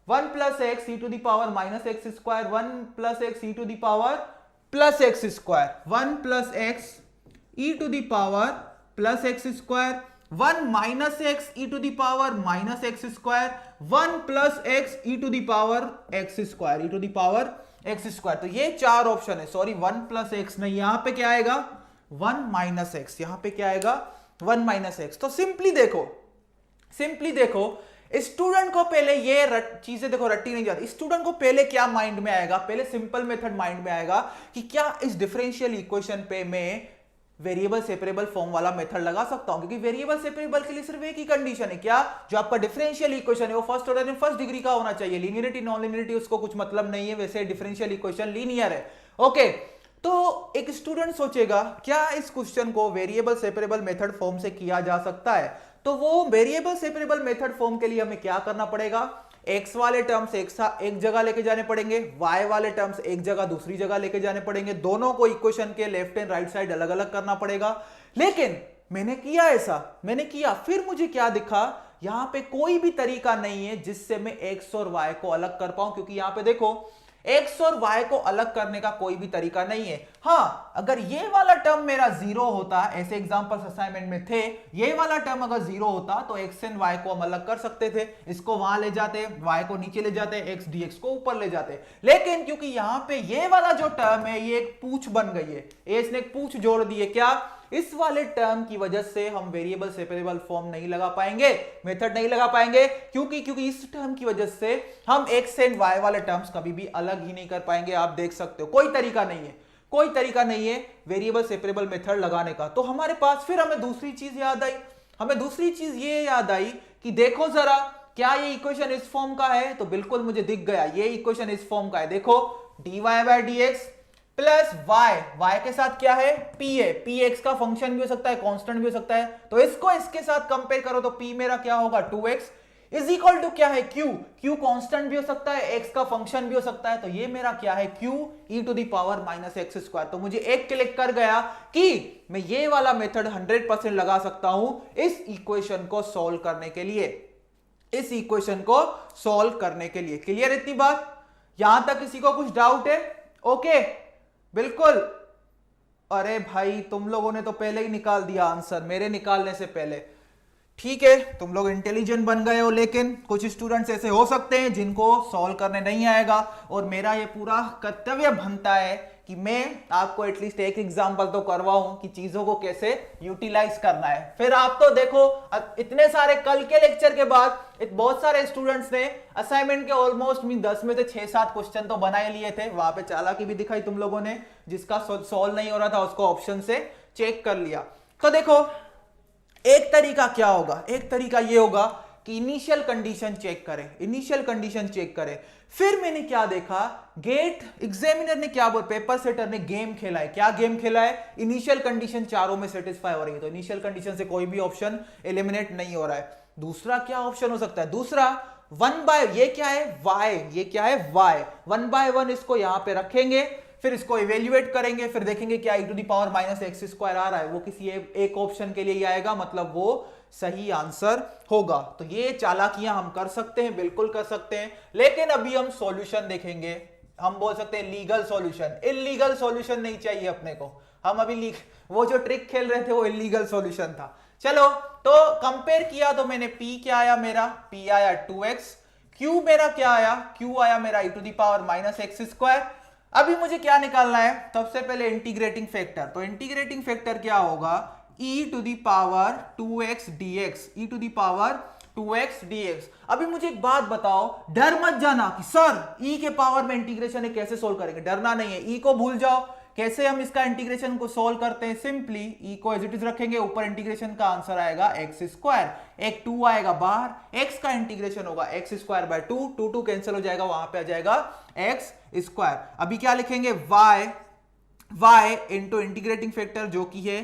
1 plus x e to the power minus x square, 1 plus x e to the power plus x square, 1 plus x e to the power plus x square, 1 minus x e to the power minus x square, 1 plus x e to the power x square, e to the power x square. तो ये 4 ऑप्शन है। सॉरी 1 प्लस एक्स नहीं, यहां पे क्या आएगा 1 माइनस एक्स, यहां पे क्या आएगा 1 माइनस एक्स। तो सिंपली देखो स्टूडेंट को पहले ये चीजें देखो रट्टी नहीं जाती। स्टूडेंट को पहले क्या माइंड में आएगा, पहले सिंपल मेथड माइंड में आएगा कि क्या इस डिफरेंशियल इक्वेशन पे मैं वेरिएबल सेपरेबल फॉर्म वाला मेथड लगा सकता हूं, क्योंकि वेरिएबल सेपरेबल के लिए सिर्फ एक ही कंडीशन है, क्या, जो आपका डिफरेंशियल इक्वेशन है वो first order and first degree का होना चाहिए। लीनियरिटी नॉन लीनियरिटी उसको कुछ मतलब नहीं है, वैसे डिफरेंशियल इक्वेशन लीनियर है। ओके, तो एक स्टूडेंट सोचेगा क्या इस क्वेश्चन को वेरिएबल सेपरेबल मेथड फॉर्म से किया जा सकता है। तो वो वेरिएबल सेपरेबल मेथड फॉर्म के लिए हमें क्या करना पड़ेगा, x वाले टर्म्स एक जगह लेके जाने पड़ेंगे, y वाले टर्म्स एक जगह दूसरी जगह लेके जाने पड़ेंगे, दोनों को इक्वेशन के लेफ्ट एंड राइट साइड अलग अलग करना पड़ेगा। लेकिन मैंने किया, फिर मुझे क्या दिखा, यहां पे कोई भी तरीका नहीं है जिससे मैं x और y को अलग कर पाऊं, क्योंकि यहां पे देखो x और y को अलग करने का कोई भी तरीका नहीं है। हाँ, अगर ये वाला टर्म मेरा 0 होता, ऐसे एग्जांपल्स असाइनमेंट में थे, ये वाला टर्म अगर 0 होता तो x एंड y को हम अलग कर सकते थे, इसको वहां ले जाते, y को नीचे ले जाते, x dx को ऊपर ले जाते। लेकिन क्योंकि यहां पे ये वाला जो टर्म है ये एक पूछ बन गई है, इसने एक पूछ जोड़ दी है, क्या, इस वाले टर्म की वजह से हम वेरिएबल सेपरेबल फॉर्म नहीं लगा पाएंगे, मेथड नहीं लगा पाएंगे, क्योंकि इस टर्म की वजह से हम x एंड y वाले टर्म्स कभी भी अलग ही नहीं कर पाएंगे। आप देख सकते हो कोई तरीका नहीं है वेरिएबल सेपरेबल मेथड लगाने का। तो हमारे पास फिर हमें दूसरी चीज याद आई कि देखो जरा, क्या ये इक्वेशन इस फॉर्म का है, तो बिल्कुल मुझे दिख गया ये इक्वेशन इस फॉर्म का है। देखो dy by dx plus y के साथ क्या है, p है, p x का फंक्शन भी हो सकता है, कांस्टेंट भी हो सकता है। तो इसको इसके साथ कंपेयर करो तो p मेरा क्या होगा 2x इज इक्वल टू क्या है q कांस्टेंट भी हो सकता है, x का फंक्शन भी हो सकता है। तो ये मेरा क्या है q e to the power minus x square. तो मुझे एक क्लिक कर गया कि मैं ये वाला मेथड 100% लगा सकता हूं इस इक्वेशन को सॉल्व करने के लिए। क्लियर इतनी बात? यहां तक किसी को कुछ डाउट है? ओके, बिल्कुल। अरे भाई तुम लोगों ने तो पहले ही निकाल दिया आंसर मेरे निकालने से पहले। ठीक है, तुम लोग इंटेलिजेंट बन गए हो, लेकिन कुछ स्टूडेंट्स ऐसे हो सकते हैं जिनको सॉल्व करने नहीं आएगा, और मेरा ये पूरा कर्तव्य बनता है कि मैं आपको एटलीस्ट एक एग्जांपल तो करवाऊं कि चीजों को कैसे यूटिलाइज करना है। फिर आप तो देखो इतने सारे कल के लेक्चर के बाद बहुत सारे स्टूडेंट्स ने असाइनमेंट के ऑलमोस्ट 10 में से 6-7 क्वेश्चन तो बना ही लिए थे। वहां पे चालाकी भी दिखाई तुम लोगों ने, जिसका सॉल्व नहीं हो रहा था उसको ऑप्शन से चेक कर लिया। तो देखो एक तरीका ये होगा कि इनिशियल कंडीशन चेक करें। फिर मैंने क्या देखा, गेट एग्जामिनर ने क्या बोला, पेपर सेटर ने गेम खेला है। क्या गेम खेला है? इनिशियल कंडीशन चारों में सेटिस्फाई हो रही है, तो इनिशियल कंडीशन से कोई भी ऑप्शन एलिमिनेट नहीं हो रहा है। दूसरा क्या ऑप्शन हो सकता है? दूसरा 1 बाय, ये क्या है y, 1 बाय 1 इसको यहां पे रखेंगे, फिर इसको इवेल्युएट करेंगे, फिर देखेंगे क्या e to the power minus x square आ रहा है, वो किसी एक ऑप्शन के लिए ही आएगा, मतलब वो सही आंसर होगा। तो ये चालाकियां हम कर सकते हैं, बिल्कुल कर सकते हैं। लेकिन अभी हम सॉल्यूशन देखेंगे, हम बोल सकते हैं लीगल सॉल्यूशन। इलीगल सॉल्यूशन नहीं चाहिए अपने को। हम अभी वो जो ट्रिक खेल रहे थे वो इलीगल सॉल्यूशन था। चलो, तो कंपेयर किया तो मैंने p क्या आया, मेरा p आया 2x, Q मेरा क्या आया, Q आया मेरा e to the power minus x square. अभी मुझे क्या निकालना है, सबसे पहले इंटीग्रेटिंग फैक्टर। तो इंटीग्रेटिंग फैक्टर क्या होगा, e to the power 2x dx, e to the power 2x dx। अभी मुझे एक बात बताओ, डर मत जाना कि सर e के पावर में इंटीग्रेशन है कैसे सोल्व करेंगे, डरना नहीं है, e को भूल जाओ। कैसे हम इसका इंटीग्रेशन को सोल्व करते हैं, सिंपली e को एज इट इज रखेंगे, ऊपर इंटीग्रेशन का आंसर आएगा एक्स स्क्वायर, एक 2 आएगा बाहर, x का इंटीग्रेशन होगा एक्स स्क्वायर बाय 2, 2 2 कैंसिल हो जाएगा, वहां पे आ जाएगा एक्स स्क्वायर। अभी क्या लिखेंगे, y इंटू इंटीग्रेटिंग फैक्टर जो कि है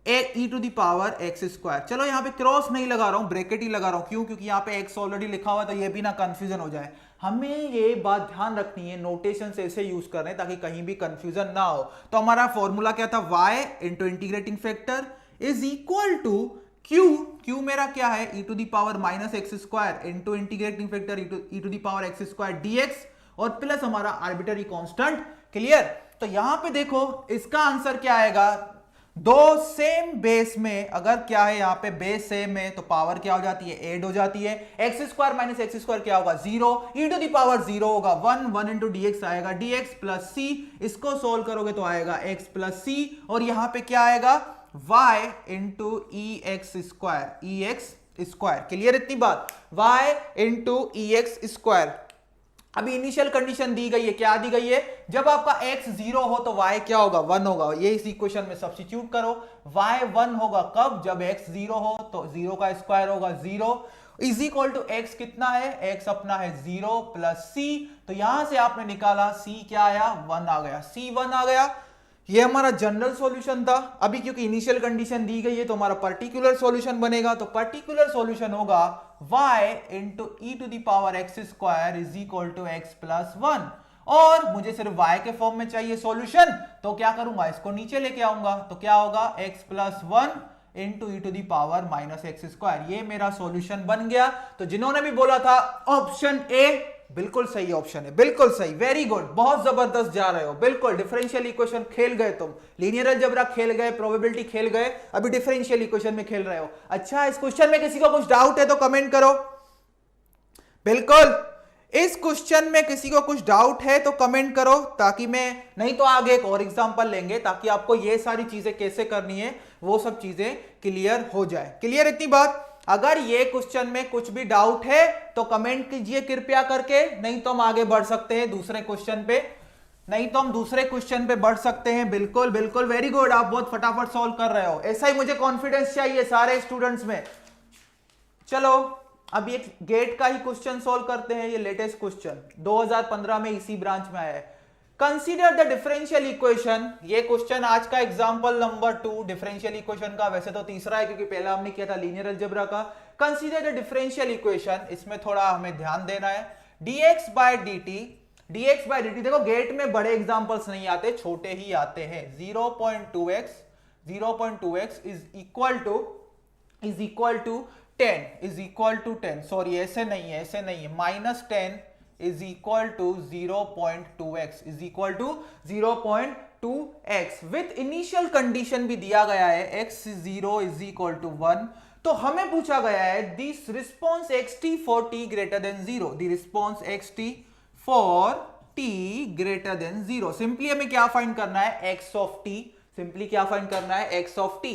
e to the power x square. चलो यहां पे क्रॉस नहीं लगा रहा हूं, ब्रैकेट ही लगा रहा हूं, क्यों, क्योंकि यहां पे x ऑलरेडी लिखा हुआ है, तो ये भी ना कंफ्यूजन हो जाए। हमें ये बात ध्यान रखनी है, नोटेशन से ऐसे यूज कर रहे हैं ताकि कहीं भी कंफ्यूजन ना हो। तो हमारा फॉर्मूला क्या था, y into integrating factor is equal to q मेरा क्या है, e to the power minus x square into integrating factor e to the power x square dx, और प्लस हमारा आर्बिट्ररी कांस्टेंट। क्लियर। तो यहां पे देखो इसका आंसर क्या आएगा, दो सेम बेस में अगर क्या है, यहां पे बेस सेम है तो पावर क्या हो जाती है, ऐड हो जाती है। X square minus x square क्या होगा, 0, ई टू दी पावर 0 होगा 1, 1 इंटू डीएक्स आएगा dx प्लस सी, इसको सोल्व करोगे तो आएगा x प्लस सी, और यहां पे क्या आएगा y इंटू ई एक्स स्क्वायर। क्लियर इतनी बात, y इंटू ई एक्स स्क्वायर। अभी इनिशियल कंडीशन दी गई है, क्या दी गई है, जब आपका x 0 हो तो y क्या होगा, 1 होगा। ये इस इक्वेशन में सब्स्टिट्यूट करो, y 1 होगा कब, जब x 0 हो, तो 0 का स्क्वायर होगा 0 इज इक्वल टू x कितना है, x अपना है 0 प्लस c। तो यहां से आपने निकाला c क्या आया, 1 आ गया, c 1 आ गया। ये हमारा जनरल सॉल्यूशन था। अभी क्योंकि इनिशियल कंडीशन दी गई है तो हमारा पर्टिकुलर सॉल्यूशन बनेगा, तो पर्टिकुलर सॉल्यूशन होगा y into e to the power x square is equal to x plus 1, और मुझे सिर्फ y के फॉर्म में चाहिए सॉल्यूशन, तो क्या करूंगा, इसको नीचे लेके आऊंगा, तो क्या होगा x plus 1 into e to the power minus x square. ये मेरा सॉल्यूशन बन गया। तो जिन्होंने भी बोला था ऑप्शन ए बिल्कुल सही ऑप्शन है, बिल्कुल सही, वेरी गुड, बहुत जबरदस्त जा रहे हो, बिल्कुल। डिफरेंशियल इक्वेशन खेल गए तुम, लीनियर अलजेब्रा खेल गए, प्रोबेबिलिटी खेल गए, अभी डिफरेंशियल इक्वेशन में खेल रहे हो। अच्छा, इस क्वेश्चन में किसी को कुछ डाउट है तो कमेंट करो, बिल्कुल। इस क्वेश्चन में किसी को कुछ डाउट है तो कमेंट करो, ताकि मैं, नहीं तो आगे एक और एग्जांपल लेंगे ताकि आपको ये सारी चीजें कैसे करनी है वो सब चीजें क्लियर हो जाए। क्लियर इतनी बात। अगर ये क्वेश्चन में कुछ भी डाउट है तो कमेंट कीजिए कृपया करके, नहीं तो हम आगे बढ़ सकते हैं दूसरे क्वेश्चन पे, बढ़ सकते हैं। बिल्कुल बिल्कुल, वेरी गुड, आप बहुत फटाफट सॉल्व कर रहे हो, ऐसा ही मुझे कॉन्फिडेंस चाहिए सारे स्टूडेंट्स में। चलो अब ये गेट का ही क्वेश्चन सॉल्व करते हैं, ये लेटेस्ट क्वेश्चन 2015 में इसी ब्रांच में आया है। कंसीडर द डिफरेंशियल इक्वेशन, ये क्वेश्चन आज का एग्जांपल नंबर 2 डिफरेंशियल इक्वेशन का, वैसे तो तीसरा है क्योंकि पहला हमने किया था लीनियर अलजेब्रा का। कंसीडर द डिफरेंशियल इक्वेशन, इसमें थोड़ा हमें ध्यान देना है। dx बाय dt, देखो गेट में बड़े एग्जांपल्स नहीं आते, छोटे ही आते हैं। 0.2x is equal to 10, sorry ऐसे नहीं है, minus 10 is equal to 0.2x is equal to 0.2x with initial condition भी दिया गया है x 0 इज इक्वल टू 1। तो हमें पूछा गया है this response xt for t greater than 0, the response xt for t greater than 0। Simply हमें क्या फाइंड करना है, x ऑफ t, सिंपली क्या फाइंड करना है, x ऑफ t।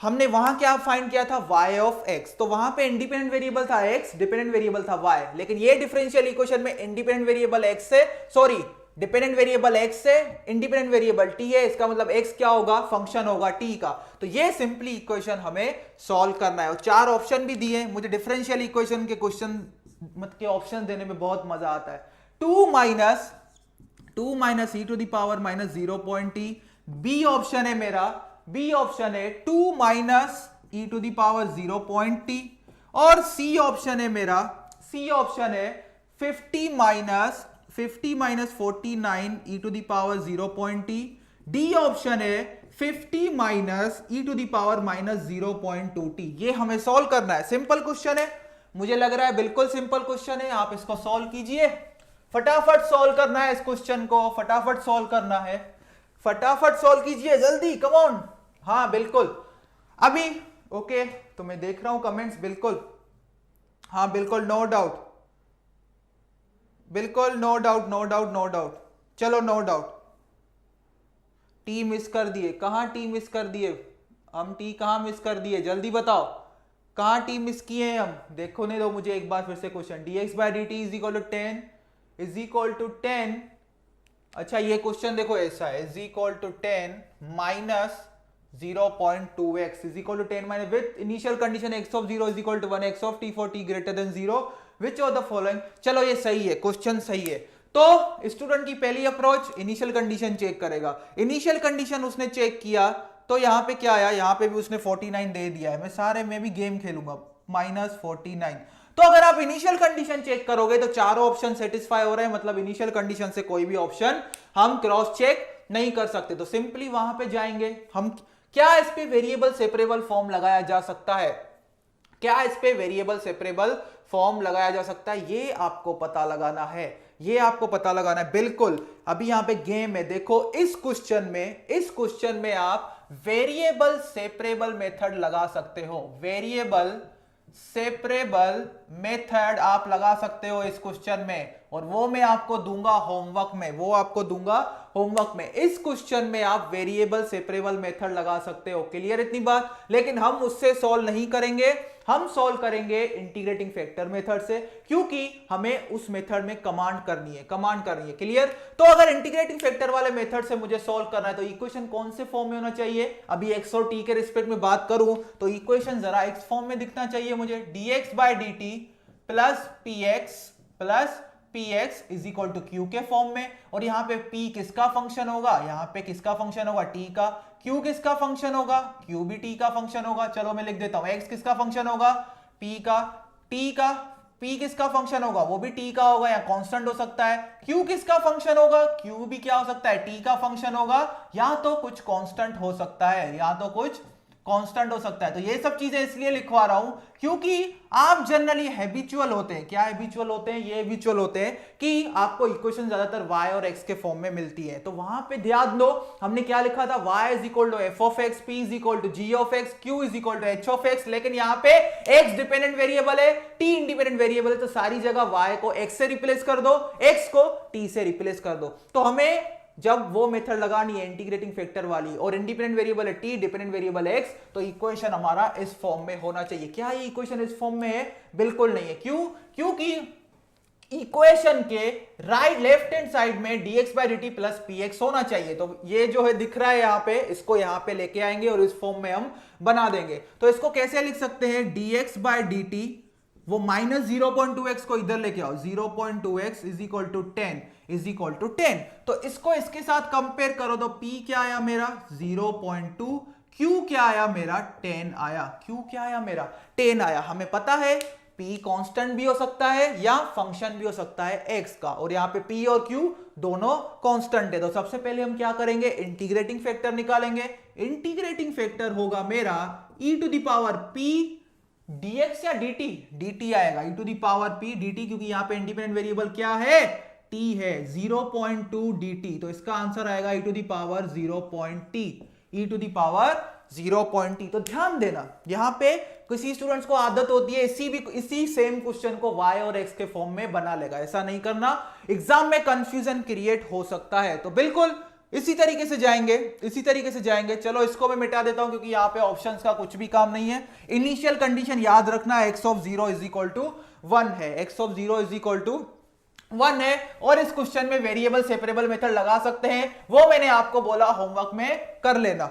हमने वहां क्या फाइंड किया था, y ऑफ x, तो वहां पे इंडिपेंडेंट वेरिएबल था x, डिपेंडेंट वेरिएबल था y, लेकिन ये डिफरेंशियल इक्वेशन में इंडिपेंडेंट वेरिएबल x से, सॉरी डिपेंडेंट वेरिएबल x से इंडिपेंडेंट वेरिएबल t है, इसका मतलब x क्या होगा, फंक्शन होगा t का। तो ये सिंपली इक्वेशन हमें सॉल्व करना है, और 4 ऑप्शन भी दिए। मुझे डिफरेंशियल इक्वेशन के क्वेश्चन के ऑप्शन देने में बहुत मजा आता है। 2 minus e to the power minus 0.t, B option है मेरा, बी ऑप्शन है 2 minus e to the power 0.t, और सी ऑप्शन है मेरा, सी ऑप्शन है 50 minus 49 e to the power 0.t, D option है 50 minus e to the power minus 0.2t। ये हमें सॉल्व करना है, सिंपल क्वेश्चन है, मुझे लग रहा है बिल्कुल सिंपल क्वेश्चन है। आप इसको सॉल्व कीजिए, फटाफट सॉल्व करना है इस क्वेश्चन को, फटाफट सॉल्व करना है, फटाफट सॉल्व कीजिए जल्दी, कम ऑन। हाँ बिल्कुल, अभी ओके, तो मैं देख रहा हूं कमेंट्स, बिल्कुल, हाँ बिल्कुल, नो डाउट, बिल्कुल, no doubt no doubt no doubt. चलो नो डाउट। टी मिस कर दिए, कहां टी मिस कर दिए हम? टी कहां मिस कर दिए, जल्दी बताओ कहां टी मिस किए हम? देखो नहीं दो मुझे एक बार फिर से question. dx by d t is equal to 10 is equal to 10। अच्छा ये क्वेश्चन देखो ऐसा है, is equal to 10 minus 0.2x is equal to 10 minus with initial condition x of 0 is equal to 1 x of t for t greater than 0 which of the following. चलो ये सही है, क्वेश्चन सही है। तो स्टूडेंट की पहली अप्रोच इनिशियल कंडीशन चेक करेगा। इनिशियल कंडीशन उसने चेक किया तो यहां पे क्या आया, यहां पे भी उसने 49 दे दिया है। मैं सारे में भी गेम खेलूंगा, -49। तो अगर आप इनिशियल कंडीशन चेक करोगे तो चारों ऑप्शन सेटिस्फाई हो रहे हैं, मतलब इनिशियल कंडीशन से कोई भी ऑप्शन हम क्रॉस चेक नहीं कर सकते। तो सिंपली वहां पे जाएंगे हम। क्या इस पे वेरिएबल सेपरेबल फॉर्म लगाया जा सकता है? क्या इस पे वेरिएबल सेपरेबल फॉर्म लगाया जा सकता है? ये आपको पता लगाना है, ये आपको पता लगाना है। बिल्कुल, अभी यहां पे गेम है। देखो इस क्वेश्चन में आप वेरिएबल सेपरेबल मेथड लगा सकते हो। वेरिएबल सेपरेबल मेथड आप लगा सकते हो इस क्वेश्चन में, और वो मैं आपको दूंगा होमवर्क में, वो आपको दूंगा होमवर्क में। इस क्वेश्चन में आप वेरिएबल सेपरेबल मेथड लगा सकते हो। क्लियर इतनी बात? लेकिन हम उससे सॉल्व नहीं करेंगे, हम सॉल्व करेंगे इंटीग्रेटिंग फैक्टर मेथड से, क्योंकि हमें उस मेथड में कमांड करनी है। क्लियर? तो अगर इंटीग्रेटिंग फैक्टर वाले मेथड से मुझे सॉल्व करना है तो इक्वेशन कौन से फॉर्म में होना चाहिए? अभी x और t के रिस्पेक्ट में बात करूं तो इक्वेशन जरा x फॉर्म में दिखना चाहिए मुझे। dx by d t plus px is equal to q के फॉर्म में। और यहां पे p किसका फंक्शन होगा? यहां पे किसका फंक्शन होगा? t का। q किसका फंक्शन होगा? q भी t का फंक्शन होगा। चलो मैं लिख देता हूं, x किसका फंक्शन होगा? p का। t का p किसका फंक्शन होगा? वो भी t का होगा, या कांस्टेंट हो सकता है। q किसका फंक्शन होगा? q भी क्या हो सकता है? t का फंक्शन होगा, या तो कुछ कांस्टेंट हो सकता है, या तो कुछ कांस्टेंट हो सकता है। तो ये सब चीजें इसलिए लिखवा रहा हूं क्योंकि आप जनरली हैबिचुअल होते हैं। क्या हैबिचुअल होते हैं? ये हैबिचुअल होते हैं कि आपको इक्वेशन ज्यादातर y और x के फॉर्म में मिलती है। तो वहां पे ध्यान दो, हमने क्या लिखा था? y is equal to f of x, p is equal to g of x, q is equal to h of x. लेकिन यहाँ पे x डिपेंडेंट वेरिएबल है, t इंडिपेंडेंट वेरिएबल है, तो सारी जगह y को x से रिप्लेस कर दो, x को t से रिप्लेस कर दो। तो हमें जब वो मेथड लगानी है इंटीग्रेटिंग फैक्टर वाली, और इंडिपेंडेंट वेरिएबल है t, डिपेंडेंट वेरिएबल है x, तो इक्वेशन हमारा इस फॉर्म में होना चाहिए। क्या ये इक्वेशन इस फॉर्म में है? बिल्कुल नहीं है। क्यों? क्योंकि इक्वेशन के राइट लेफ्ट हैंड साइड में dx by d t plus px होना चाहिए। तो ये जो है दिख रहा है यहां पे, इसको यहां पे लेके आएंगे और इस फॉर्म में हम बना देंगे। तो इसको कैसे लिख सकते हैं? dx बाई डी टी, वो माइनस 0.2x को इधर लेके आओ, 0.2x is equal to 10 is equal to 10। तो इसको इसके साथ कंपेयर करो तो p क्या आया मेरा? 0.2। q क्या आया मेरा? 10 आया। q क्या आया मेरा? 10 आया। हमें पता है p कांस्टेंट भी हो सकता है या फंक्शन भी हो सकता है x का, और यहां पे p और q दोनों कांस्टेंट है। तो सबसे पहले हम क्या करेंगे? इंटीग्रेटिंग फैक्टर निकालेंगे। इंटीग्रेटिंग फैक्टर होगा मेरा e to the power p dx या dt? dt आएगा, e to the power p dt, क्योंकि यहां पे इंडिपेंडेंट वेरिएबल क्या है? t है। 0.2 dt, तो इसका आंसर आएगा e to the power 0.t, e to the power 0.t। तो ध्यान देना, यहां पे किसी स्टूडेंट्स को आदत होती है इसी सेम क्वेश्चन को y और x के फॉर्म में बना लेगा। ऐसा नहीं करना, एग्जाम में कंफ्यूजन क्रिएट हो सकता है। तो बिल्कुल इसी तरीके से जाएंगे। चलो इसको मैं मिटा देता हूं क्योंकि यहां पे ऑप्शंस का कुछ भी काम नहीं है। इनिशियल कंडीशन याद रखना, x of 0 is equal to 1 है, x of 0 is equal to 1 है। और इस क्वेश्चन में वेरिएबल सेपरेबल मेथड लगा सकते हैं, वो मैंने आपको बोला होमवर्क में कर लेना।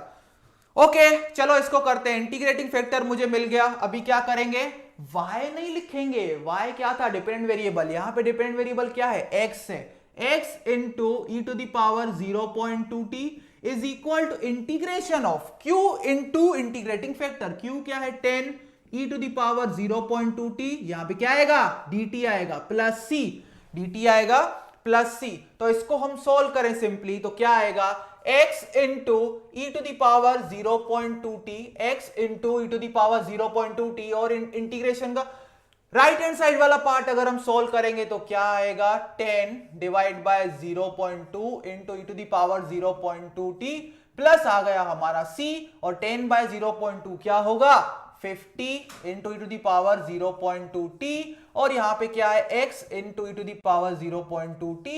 ओके चलो इसको करते हैं। इंटीग्रेटिंग फैक्टर मुझे मिल गया। अभी क्या करेंगे? y नहीं लिखेंगे, y क्या था? Dependent variable. यहां पे डिपेंडेंट वेरिएबल क्या है? x है। x into e to the power 0.2t is equal to integration of q into integrating factor. q क्या है? 10 ई टू द पावर 0.2t, यहां पे क्या आएगा? dt आएगा प्लस c, dt आएगा प्लस c। तो इसको हम सोल्व करें सिंपली तो क्या आएगा? x into e to the power 0.2t, x into e to the power 0.2t, और इंटीग्रेशन का राइट हैंड साइड वाला पार्ट अगर हम सोल्व करेंगे तो क्या आएगा? 10 divide by 0.2 into e to the power 0.2t plus आ गया हमारा c, और 10 बाय 0.2 क्या होगा? 50 into e to the power 0.2t और यहां पे क्या है x into e to the power 0.2t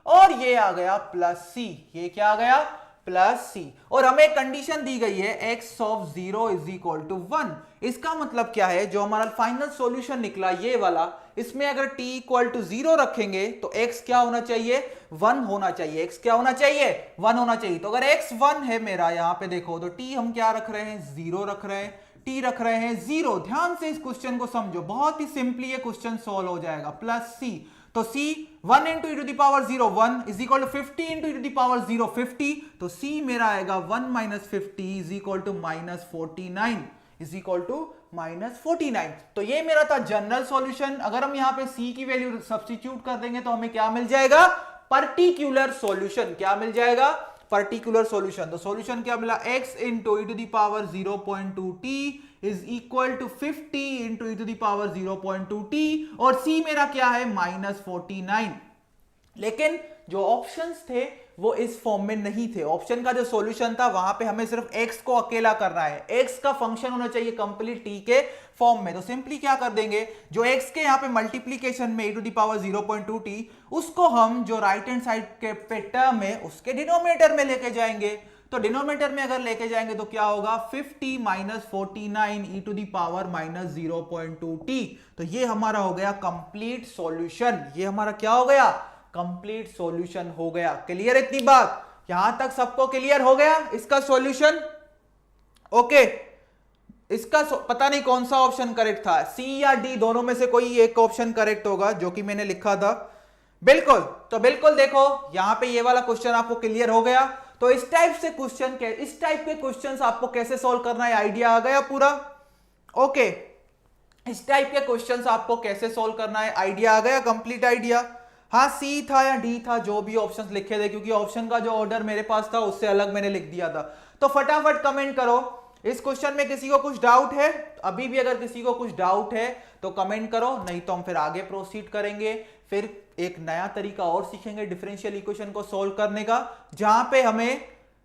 और ये आ गया प्लस c। ये क्या आ गया प्लस c और हमें एक कंडीशन दी गई है x of 0 is equal to 1। इसका मतलब क्या है, जो हमारा फाइनल सॉल्यूशन निकला ये वाला, इसमें अगर t इक्वल टू 0 रखेंगे तो x क्या होना चाहिए 1 होना चाहिए। x क्या होना चाहिए 1 होना चाहिए। तो अगर x 1 है मेरा, यहां पे देखो तो t हम क्या रख रहे हैं 0 रख रहे हैं, t रख रहे हैं 0। ध्यान से इस क्वेश्चन को समझो, बहुत ही सिंपली ये क्वेश्चन सॉल्व हो जाएगा। प्लस c, तो c 1 into e to the power 0 1 is equal to 50 into e to the power 0 50, तो c मेरा आएगा 1 minus 50 is equal to minus 49 is equal to minus 49। तो ये मेरा था जनरल सॉल्यूशन। अगर हम यहां पे c की वैल्यू सब्स्टिट्यूट कर देंगे तो हमें क्या मिल जाएगा पर्टिकुलर सॉल्यूशन। क्या मिल जाएगा पर्टिकुलर सॉल्यूशन। तो सॉल्यूशन क्या मिला x into e to the power 0.2t is equal to 50 into e to the power 0.2t और c मेरा क्या है माइनस 49। लेकिन जो ऑप्शंस थे वो इस फॉर्म में नहीं थे। ऑप्शन का जो सॉल्यूशन था वहां पे हमें सिर्फ x को अकेला करना है, x का फंक्शन होना चाहिए कंप्लीट t के फॉर्म में। तो सिंपली क्या कर देंगे, जो x के यहां पे मल्टीप्लीकेशन में e to the power 0.2t उसको हम जो राइट हैंड साइड के पे टर्म है उसके डिनोमिनेटर में लेके जाएंगे। तो डिनोमिनेटर में अगर लेके जाएंगे तो क्या होगा 50 minus 49 e to the power minus 0.2t। तो ये हमारा हो गया कंप्लीट सॉल्यूशन। ये हमारा क्या हो गया कंप्लीट सॉल्यूशन हो गया। क्लियर इतनी बात, यहां तक सबको क्लियर हो गया इसका सॉल्यूशन। ओके, इसका पता नहीं कौन सा ऑप्शन करेक्ट था, सी या डी, दोनों में से कोई एक ऑप्शन करेक्ट होगा जो कि मैंने लिखा था। बिल्कुल, तो बिल्कुल देखो यहां पे ये वाला क्वेश्चन आपको क्लियर हो गया। तो इस टाइप से क्वेश्चन के, इस टाइप के क्वेश्चंस आपको कैसे सॉल्व करना है आइडिया आ गया पूरा। ओके, इस टाइप के क्वेश्चंस आपको कैसे सॉल्व करना है आइडिया आ गया, कंप्लीट आइडिया। हाँ, सी था या डी था, जो भी ऑप्शंस लिखे थे, क्योंकि ऑप्शन का जो ऑर्डर मेरे पास था उससे अलग मैंने लिख दिया था। तो फटाफट कमेंट करो इस क्वेश्चन में किसी को कुछ डाउट है। अभी भी अगर किसी को कुछ डाउट है तो कमेंट करो, नहीं तो हम फिर आगे प्रोसीड करेंगे। फिर एक नया तरीका और सीखेंगे डिफरेंशियल इक्वेशन को सोल्व करने का, जहां पे हमें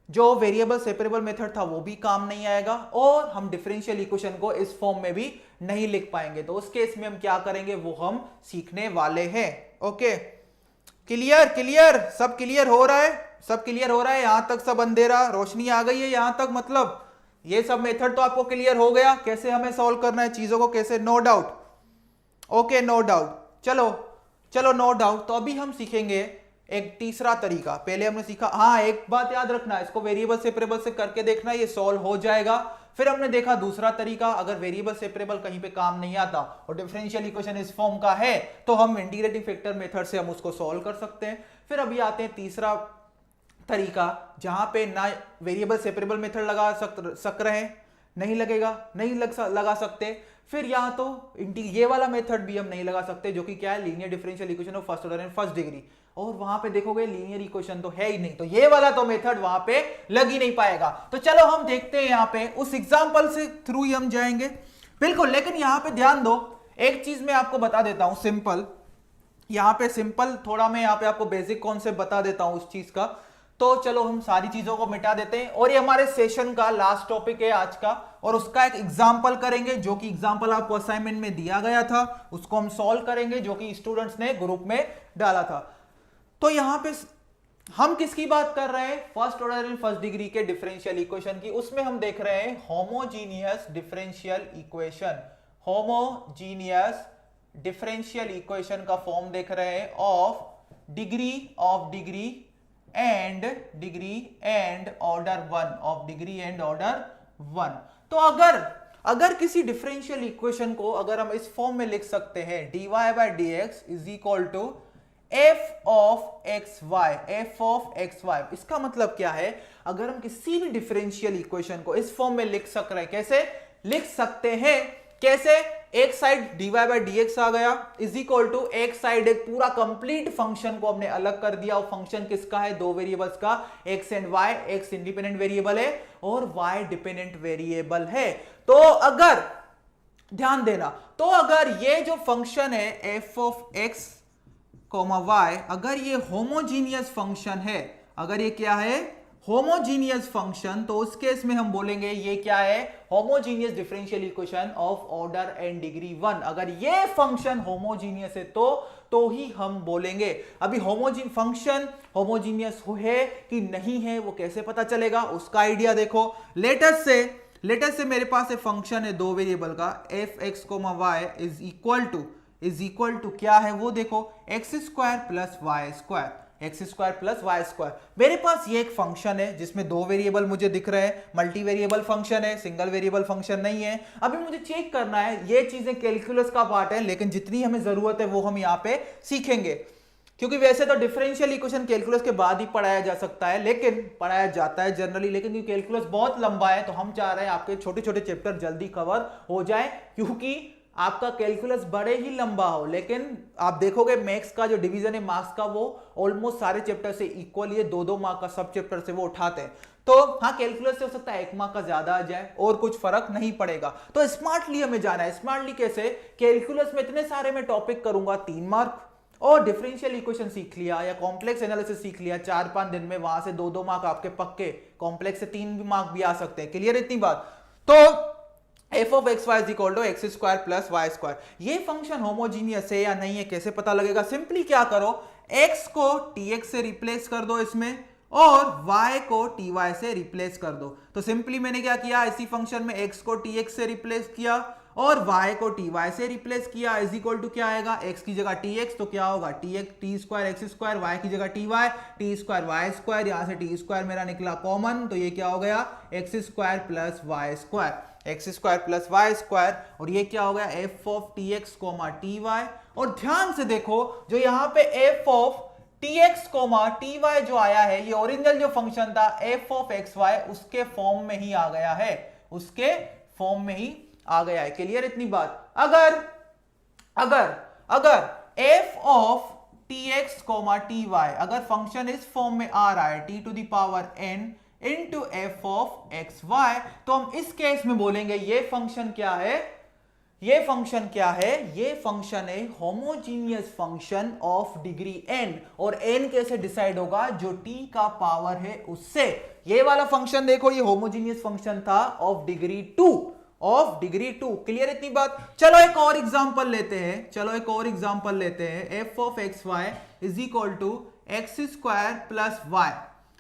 जो वेरिएबल सेपरेबल मेथड था वो भी काम नहीं आएगा और हम डिफरेंशियल इक्वेशन को इस फॉर्म में भी नहीं लिख पाएंगे। तो उस केस में हम क्या करेंगे वो हम सीखने वाले हैं। ओके, क्लियर क्लियर, सब क्लियर हो रहा है, सब क्लियर हो रहा है। यहां तक सब अंधेरा, रोशनी आ गई है यहां तक, मतलब ये सब मेथड तो आपको क्लियर हो गया कैसे हमें सॉल्व करना है चीजों को, कैसे। No doubt, okay no doubt. चलो चलो नो डाउट। तो अभी हम सीखेंगे एक तीसरा तरीका। पहले हमने सीखा, हाँ एक बात याद रखना, इसको वेरिएबल सेपरेबल से करके देखना, ये सॉल्व हो जाएगा। फिर हमने देखा दूसरा तरीका, अगर वेरिएबल सेपरेबल कहीं पे काम नहीं आता और डिफरेंशियल इक्वेशन इस फॉर्म का है तो हम इंटीग्रेटिंग फैक्टर मेथड से हम उसको सॉल्व कर सकते हैं। फिर अभी आते हैं तीसरा तरीका, जहां पे ना वेरिएबल सेपरेबल मेथड लगा सक रहे हैं, नहीं लगेगा, नहीं लगा सकते। फिर या तो ये वाला मेथड भी हम नहीं लगा सकते, जो कि क्या है linear differential equation of first order and first degree, और वहां पे देखोगे लीनियर इक्वेशन तो है ही नहीं, तो ये वाला तो मेथड वहां पे लग ही नहीं पाएगा। तो चलो हम देखते हैं, यहां पे उस एग्जांपल से थ्रू ही हम जाएंगे। बिल्कुल, लेकिन यहां पे ध्यान दो, एक चीज मैं आपको बता देता हूं सिंपल, यहां पे सिंपल थोड़ा मैं यहां पे आपको बेसिक कॉन्सेप्ट बता देता हूं उस चीज का। तो चलो हम सारी चीजों को मिटा देते हैं और ये हमारे सेशन का लास्ट टॉपिक है आज का, और उसका एक एग्जांपल करेंगे, जो कि एग्जांपल आपको असाइनमेंट में दिया गया था, उसको हम सॉल्व करेंगे, जो कि स्टूडेंट्स ने ग्रुप में डाला था। तो यहां पे हम किसकी बात कर रहे हैं, first order and first degree के डिफरेंशियल इक्वेशन की। उसमें हम देख रहे हैं homogeneous differential equation, homogeneous differential equation का फॉर्म देख रहे हैं of degree and order one, of degree and order one. तो अगर किसी डिफरेंशियल इक्वेशन को अगर हम इस फॉर्म में लिख सकते हैं, dy by dx is equal to f of xy, इसका मतलब क्या है, अगर हम किसी भी डिफरेंशियल इक्वेशन को इस फॉर्म में लिख सक रहे हैं, कैसे लिख सकते हैं, कैसे, एक साइड dy by dx आ गया इज इक्वल टू एक साइड एक पूरा कंप्लीट फंक्शन को हमने अलग कर दिया, और फंक्शन किसका है, दो वेरिएबल्स का, x and y, x independent variable है और y डिपेंडेंट वेरिएबल है। तो अगर ध्यान देना, तो अगर ये जो फंक्शन है f of x, y, अगर ये होमोजीनियस फंक्शन है, अगर ये क्या है, होमोजीनियस फंक्शन, तो उस केस में हम बोलेंगे ये क्या है, homogeneous differential equation of order and degree 1। अगर ये फंक्शन होमोजीनियस है तो ही हम बोलेंगे। अभी फंक्शन होमोजीनियस है कि नहीं है वो कैसे पता चलेगा, उसका आइडिया देखो। लेटेस्ट से मेरे पास एक फंक्शन है दो वेरिएबल का, f x comma y is equal to क्या है वो देखो, x square plus y square, x square plus y square. मेरे पास ये एक फंक्शन है जिसमें दो वेरिएबल मुझे दिख रहे हैं, मल्टी वेरिएबल फंक्शन है, सिंगल वेरिएबल फंक्शन नहीं है। अभी मुझे चेक करना है, ये चीजें कैलकुलस का पार्ट है, लेकिन जितनी हमें जरूरत है वो हम यहाँ पे सीखेंगे, क्योंकि वैसे तो डिफरेंशियल इक्वेशन कैलकुलस के बाद ही पढ़ाया जा सकता है, लेकिन पढ़ाया जाता है जनरली, लेकिन क्योंकि कैलकुलस बहुत लंबा है तो हम चाह रहे हैं आपके छोटे छोटे चैप्टर जल्दी कवर हो जाए, क्योंकि आपका कैलकुलस बड़े ही लंबा हो। लेकिन आप देखोगे मैथ्स का जो डिवीजन है मार्क्स का वो ऑलमोस्ट सारे चैप्टर से इक्वल, ये 2-2 मार्क का सब चैप्टर से वो उठाते हैं। तो हाँ, कैलकुलस से हो सकता है 1 मार्क का ज्यादा आ जाए और कुछ फर्क नहीं पड़ेगा। तो स्मार्टली हमें जाना है। स्मार्टली कैसे, कैलकुलस में इतने सारे मैं टॉपिक करूंगा 3 मार्क, और डिफरेंशियल इक्वेशन सीख लिया या कॉम्प्लेक्स एनालिसिस सीख लिया 4-5 दिन में, वहां से 2-2 मार्क आपके पक्के, कॉम्प्लेक्स से 3 मार्क भी आ सकते हैं। क्लियर इतनी बात। तो f of x y is equal to x square plus y square, ये फंक्शन होमोजीनियस है या नहीं है कैसे पता लगेगा, सिंपली क्या करो, x को tx से रिप्लेस कर दो इसमें, और y को ty से रिप्लेस कर दो। तो सिंपली मैंने क्या किया, इसी फंक्शन में x को tx से रिप्लेस किया और y को ty से रिप्लेस किया, इज इक्वल टू क्या आएगा, x की जगह tx, तो क्या होगा t square x square, y की जगह टी स्क्वायर वाई स्क्वायर, यहां से टी स्क्वायर मेरा निकला कॉमन, तो ये क्या हो गया, x square plus y square, x square plus y square, और ये क्या हो गया, f of t x comma t y. और ध्यान से देखो जो यहां पे f of t x comma t y जो आया है, ये ओरिजिनल जो फंक्शन था एफ ऑफ एक्स वाई उसके फॉर्म में ही आ गया है, उसके फॉर्म में ही आ गया है। क्लियर इतनी बात। अगर f of t x comma t y अगर फंक्शन इस फॉर्म में आ रहा है, t to the power n into f of x y, तो हम इस केस में बोलेंगे ये फंक्शन क्या है, ये फंक्शन क्या है, ये फंक्शन है homogeneous function of degree n। और n कैसे डिसाइड होगा, जो t का पावर है उससे। ये वाला फंक्शन देखो, ये होमोजीनियस फंक्शन था ऑफ डिग्री 2। क्लियर इतनी बात। चलो एक और एग्जांपल लेते हैं, f of x y is equal to x square plus y,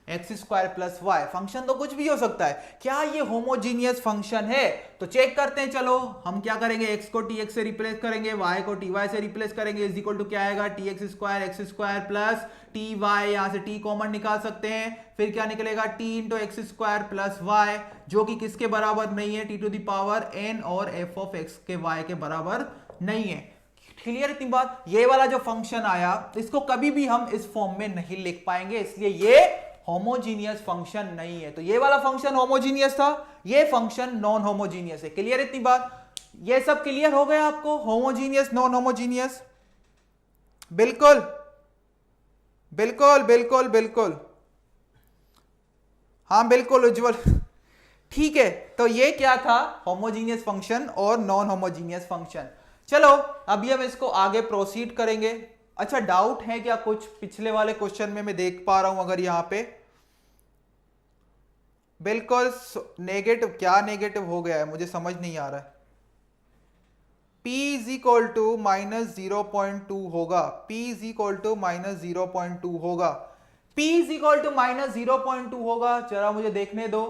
x square plus y, function तो कुछ भी हो सकता है। क्या ये होमोजीनियस फंक्शन है, तो चेक करते हैं। चलो हम क्या करेंगे, x को tx से रिप्लेस करेंगे, y को ty से रिप्लेस करेंगे, इज इक्वल टू क्या आएगा, tx square x square plus ty, यहां से t कॉमन निकाल सकते हैं, फिर क्या निकलेगा, t into x square plus y, जो कि किसके बराबर नहीं है, t to the power n, और f ऑफ x के y के बराबर नहीं है। क्लियर इतनी बात। ये वाला जो फंक्शन आया इसको कभी भी हम इस फॉर्म में नहीं लिख पाएंगे, इसलिए ये होमोजीनियस फंक्शन नहीं है। तो ये वाला फंक्शन होमोजीनियस था, ये फंक्शन नॉन होमोजीनियस है। क्लियर इतनी बात। ये सब क्लियर हो गया आपको, होमोजीनियस नॉन होमोजीनियस। बिल्कुल बिल्कुल बिल्कुल बिल्कुल, हाँ बिल्कुल उज्जवल, ठीक है। तो ये क्या था, होमोजीनियस फंक्शन और नॉन होमोजीनियस फंक्शन। चलो अभी हम इसको आगे प्रोसीड करेंगे। अच्छा, डाउट है क्या कुछ पिछले वाले क्वेश्चन में, मैं देख पा रहा हूं अगर यहां पे, बिल्कुल नेगेटिव, क्या नेगेटिव हो गया है मुझे समझ नहीं आ रहा है। P is equal to minus 0.2 होगा, P is equal to minus 0.2 होगा, P is equal to minus 0.2 होगा। जरा मुझे देखने दो,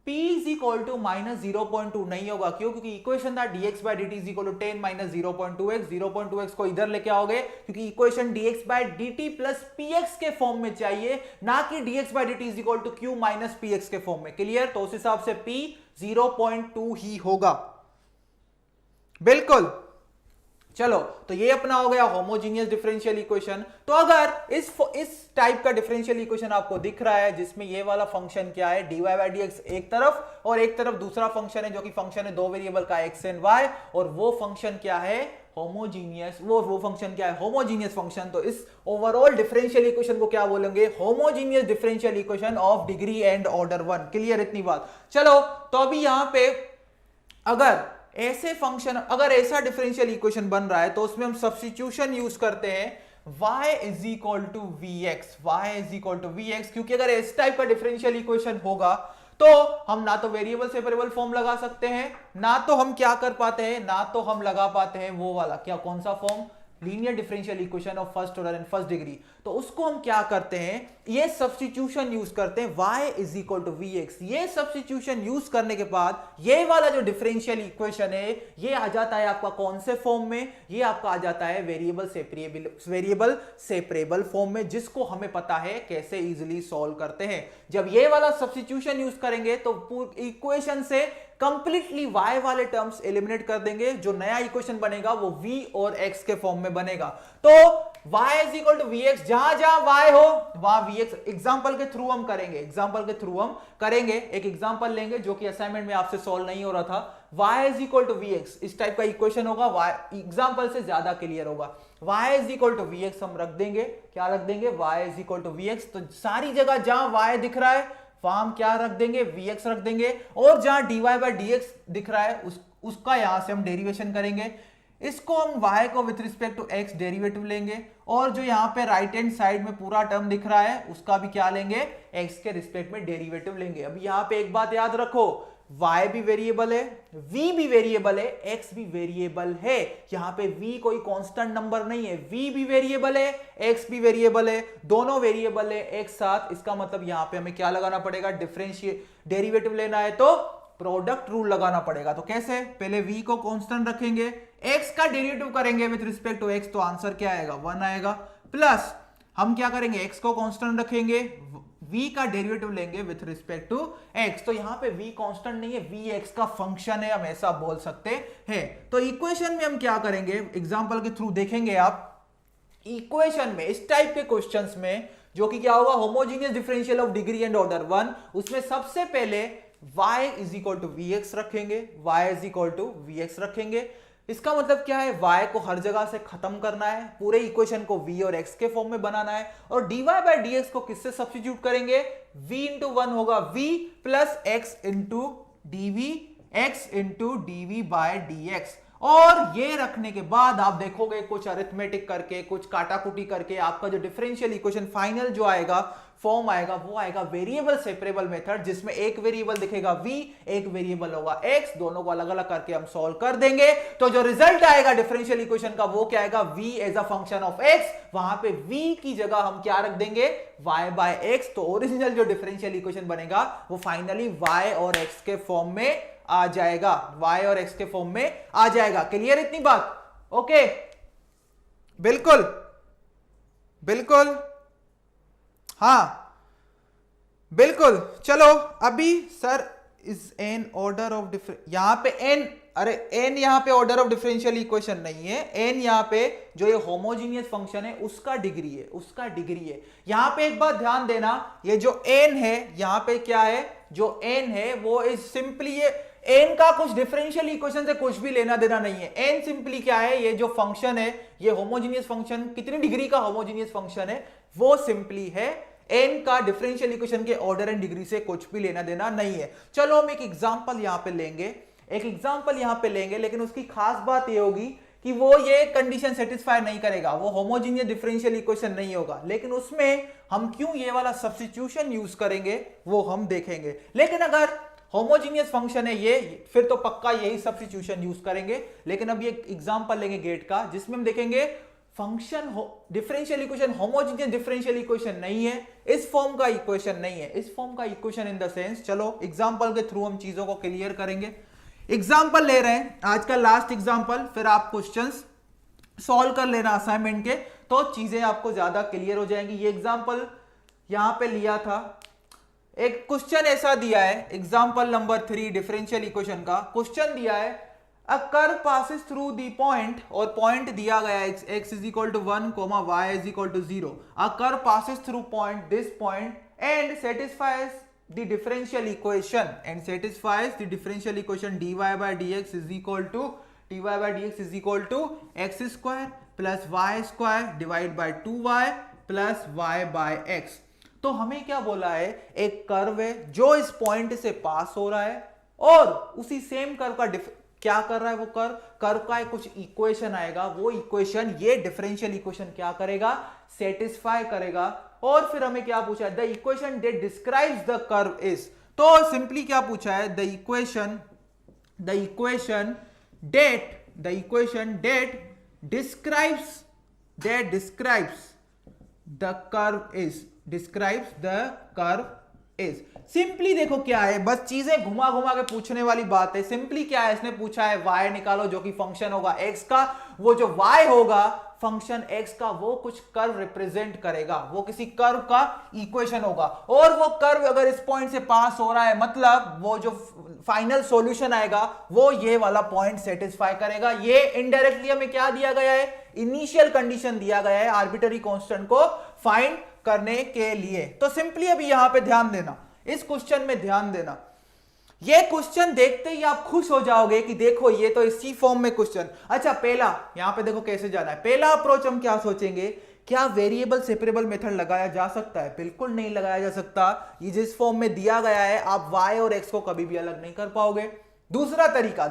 P is equal to minus 0.2 नहीं होगा, क्यों, क्योंकि इक्वेशन था dx by dt is equal to 10 minus 0.2x, 0.2x को इधर लेके आओगे, क्योंकि equation dx by dt plus px के फॉर्म में चाहिए, ना कि dx by dt is equal to q minus px के फॉर्म में। क्लियर। तो उस हिसाब से P 0.2 ही होगा। बिल्कुल। चलो, तो ये अपना हो गया होमोजीनियस डिफरेंशियल इक्वेशन। तो अगर इस टाइप का डिफरेंशियल इक्वेशन आपको दिख रहा है जिसमें ये वाला फंक्शन क्या है, dy बाई dx एक तरफ, और एक तरफ दूसरा फंक्शन है जो कि फंक्शन है दो वेरिएबल का x एंड y, और वो फंक्शन क्या है, होमोजीनियस, वो फंक्शन क्या है, होमोजीनियस फंक्शन। तो इस ओवरऑल डिफरेंशियल इक्वेशन को क्या बोलेंगे, homogeneous differential equation of degree and order 1। Clear इतनी बात। चलो, तो अभी यहां पे अगर ऐसे फंक्शन, अगर ऐसा डिफरेंशियल इक्वेशन बन रहा है तो उसमें हम सब्स्टिट्यूशन यूज करते हैं। y is equal to v x, y is equal to v x, क्योंकि अगर इस टाइप का डिफरेंशियल इक्वेशन होगा तो हम ना तो वेरिएबल सेपरेबल फॉर्म लगा सकते हैं, ना तो हम क्या कर पाते हैं, ना तो हम लगा पाते हैं वो वाला क्या, कौन सा form, linear differential equation of first order and first degree. तो उसको हम क्या करते हैं, ये सब्स्टिट्यूशन यूज करते हैं, y is equal to v x. ये सब्स्टिट्यूशन यूज करने के बाद ये वाला जो डिफरेंशियल इक्वेशन है ये आ जाता है आपका कौन से फॉर्म में, ये आपका आ जाता है वेरिएबल सेपरेबल फॉर्म में, जिसको हमें पता है कैसे इजीली सॉल्व करते हैं। जब ये वाला सब्स्टिट्यूशन यूज करेंगे तो इक्वेशन से कंप्लीटली y वाले टर्म्स एलिमिनेट कर देंगे, जो नया इक्वेशन बनेगा वो v और x के फॉर्म में बनेगा। तो y is equal to v x, जहां जहां y हो वहां vx, एग्जांपल के थ्रू हम करेंगे, एक एग्जांपल लेंगे जो कि असाइनमेंट में आपसे सॉल्व नहीं हो रहा था। y is equal to v x, इस टाइप का इक्वेशन होगा, y एग्जांपल से ज्यादा क्लियर होगा। y is equal to v x हम रख देंगे, क्या रख देंगे, y is equal to v x. तो सारी जगह जहां y दिख रहा है वहां हम क्या रख देंगे, vx रख देंगे, और जहां dy by dx दिख रहा है उसका यहां से हम डेरिवेशन करेंगे। इसको हम y को with respect to x derivative लेंगे, और जो यहां पे राइट हैंड साइड में पूरा टर्म दिख रहा है उसका भी क्या लेंगे, x के रिस्पेक्ट में डेरिवेटिव लेंगे। अब यहां पे एक बात याद रखो, y भी वेरिएबल है, v भी वेरिएबल है, x भी वेरिएबल है। यहां पे v कोई कांस्टेंट नंबर नहीं है, v भी वेरिएबल है, x भी वेरिएबल है, दोनों वेरिएबल है एक साथ। इसका मतलब यहां पे हमें क्या लगाना पड़ेगा, डिफरेंशिएट डेरिवेटिव लेना है तो प्रोडक्ट रूल लगाना पड़ेगा। तो कैसे, पहले v को कांस्टेंट रखेंगे, x का डेरिवेटिव करेंगे विद रिस्पेक्ट टू x, तो आंसर क्या आएगा, 1 आएगा। प्लस हम क्या करेंगे, x को कांस्टेंट रखेंगे, v का डेरिवेटिव लेंगे विथ रिस्पेक्ट टू x। तो यहां पे v कांस्टेंट नहीं है, v x का फंक्शन है, हम ऐसा बोल सकते हैं। तो इक्वेशन में हम क्या करेंगे, एग्जांपल के थ्रू देखेंगे आप। इक्वेशन में इस टाइप के क्वेश्चंस में जो कि क्या होगा, homogeneous differential of degree and order 1, उसमें सबसे पहले y is equal to v x रखेंगे, y is equal to v x रखेंगे। इसका मतलब क्या है, y को हर जगह से खत्म करना है, पूरे इक्वेशन को v और x के फॉर्म में बनाना है, और dy by dx को किससे सब्स्टिट्यूट करेंगे, v इंटू 1 होगा v plus x into dv, x into dv by dx। और ये रखने के बाद आप देखोगे कुछ अरिथमेटिक करके, कुछ काटाकुटी करके आपका जो डिफरेंशियल इक्वेशन फाइनल जो आएगा, फॉर्म आएगा, वो आएगा वेरिएबल सेपरेबल मेथड, जिसमें एक वेरिएबल दिखेगा v, एक वेरिएबल होगा x, दोनों को अलग अलग करके हम सॉल्व कर देंगे। तो जो रिजल्ट आएगा डिफरेंशियल इक्वेशन का वो क्या आएगा, v as a function of x, वहां पे v की जगह हम क्या रख देंगे, y बाय x। तो ओरिजिनल जो डिफरेंशियल इक्वेशन बनेगा वो फाइनली y और x के फॉर्म में आ जाएगा, y और x के फॉर्म में आ जाएगा। क्लियर इतनी बात, ओके, बिल्कुल बिल्कुल, हाँ बिल्कुल। चलो अभी sir is an order of difference, यहां पे एन, अरे एन यहां पे ऑर्डर ऑफ डिफरेंशियल इक्वेशन नहीं है, एन यहां पे जो ये होमोजीनियस फंक्शन है उसका डिग्री है, उसका डिग्री है। यहां पे एक बात ध्यान देना, ये जो एन है यहां पे क्या है, जो एन है वो इज सिंपली, ये एन का कुछ डिफरेंशियल इक्वेशन से कुछ भी लेना देना नहीं है। एन सिंपली क्या है, ये जो फंक्शन है, ये होमोजीनियस फंक्शन, कितनी डिग्री का होमोजीनियस फंक्शन है, वो सिंपली है एन का डिफरेंशियल इक्वेशन के ऑर्डर एंड डिग्री से कुछ भी लेना देना नहीं है। चलो हम एक एग्जांपल यहां पे लेंगे, लेकिन उसकी खास बात ये होगी कि वो ये कंडीशन सेटिस्फाई नहीं करेगा, वो होमोजीनियस डिफरेंशियल इक्वेशन नहीं होगा, लेकिन उसमें हम क्यों ये वाला सब्स्टिट्यूशन यूज करेंगे वो हम देखेंगे। लेकिन अगर होमोजीनियस फंक्शन है ये, फिर तो पक्का यही सब्स्टिट्यूशन यूज करेंगे। लेकिन अब ये एग्जांपल लेंगे गेट का, जिसमें हम देखेंगे function differential equation homogeneous differential equation नहीं है, इस फॉर्म का इक्वेशन नहीं है, इस फॉर्म का इक्वेशन इन द सेंस। चलो एग्जांपल के थ्रू हम चीजों को क्लियर करेंगे। एग्जांपल ले रहे हैं, आज का लास्ट एग्जांपल, फिर आप क्वेश्चंस सॉल्व कर लेना असाइनमेंट के, तो चीजें आपको ज्यादा क्लियर हो जाएंगी। ये एग्जांपल यहां पे लिया था, एक क्वेश्चन ऐसा दिया है, एग्जांपल नंबर 3 डिफरेंशियल इक्वेशन का क्वेश्चन दिया है। A curve passes through the point, और पॉइंट दिया गया है x is equal to 1, y is equal to 0। A curve passes through point, this point, and satisfies the differential equation, dy by dx is equal to x square plus y square divide by 2y plus y by x। तो हमें क्या बोला है, एक कर्व है जो इस पॉइंट से पास हो रहा है, और उसी सेम कर्व का क्या कर रहा है वो कर्व, कर्व का एक कुछ इक्वेशन आएगा, वो इक्वेशन ये डिफरेंशियल इक्वेशन क्या करेगा, सेटिस्फाई करेगा। और फिर हमें क्या पूछा है, the equation that describes the curve is, तो सिंपली क्या पूछा है, the equation that describes the curve is simply देखो क्या है, बस चीजें घुमा घुमा के पूछने वाली बात है। सिंपली क्या है, इसने पूछा है y निकालो जो कि फंक्शन होगा x का, वो जो y होगा फंक्शन x का वो कुछ कर्व रिप्रेजेंट करेगा, वो किसी कर्व का इक्वेशन होगा, और वो कर्व अगर इस पॉइंट से पास हो रहा है मतलब वो जो फाइनल सॉल्यूशन आएगा वो ये वाला पॉइंट सेटिस्फाई करेगा। ये इनडायरेक्टली हमें क्या दिया गया है, इनिशियल कंडीशन दिया गया है आर्बिट्ररी कांस्टेंट को फाइंड करने के लिए। तो सिंपली अभी यहां पे ध्यान देना, इस क्वेश्चन में ध्यान देना, ये क्वेश्चन देखते ही आप खुश हो जाओगे कि देखो ये तो इसी फॉर्म में क्वेश्चन। अच्छा पहला यहां पे देखो कैसे जाना है, पहला अप्रोच हम क्या सोचेंगे, क्या वेरिएबल सेपरेबल मेथड लगाया जा सकता है, बिल्कुल नहीं लगाया जा सकता। ये जिस फॉर्म में दिया गया है आप y और x को कभी भी अलग नहीं कर पाओगे। दूसरा तरीका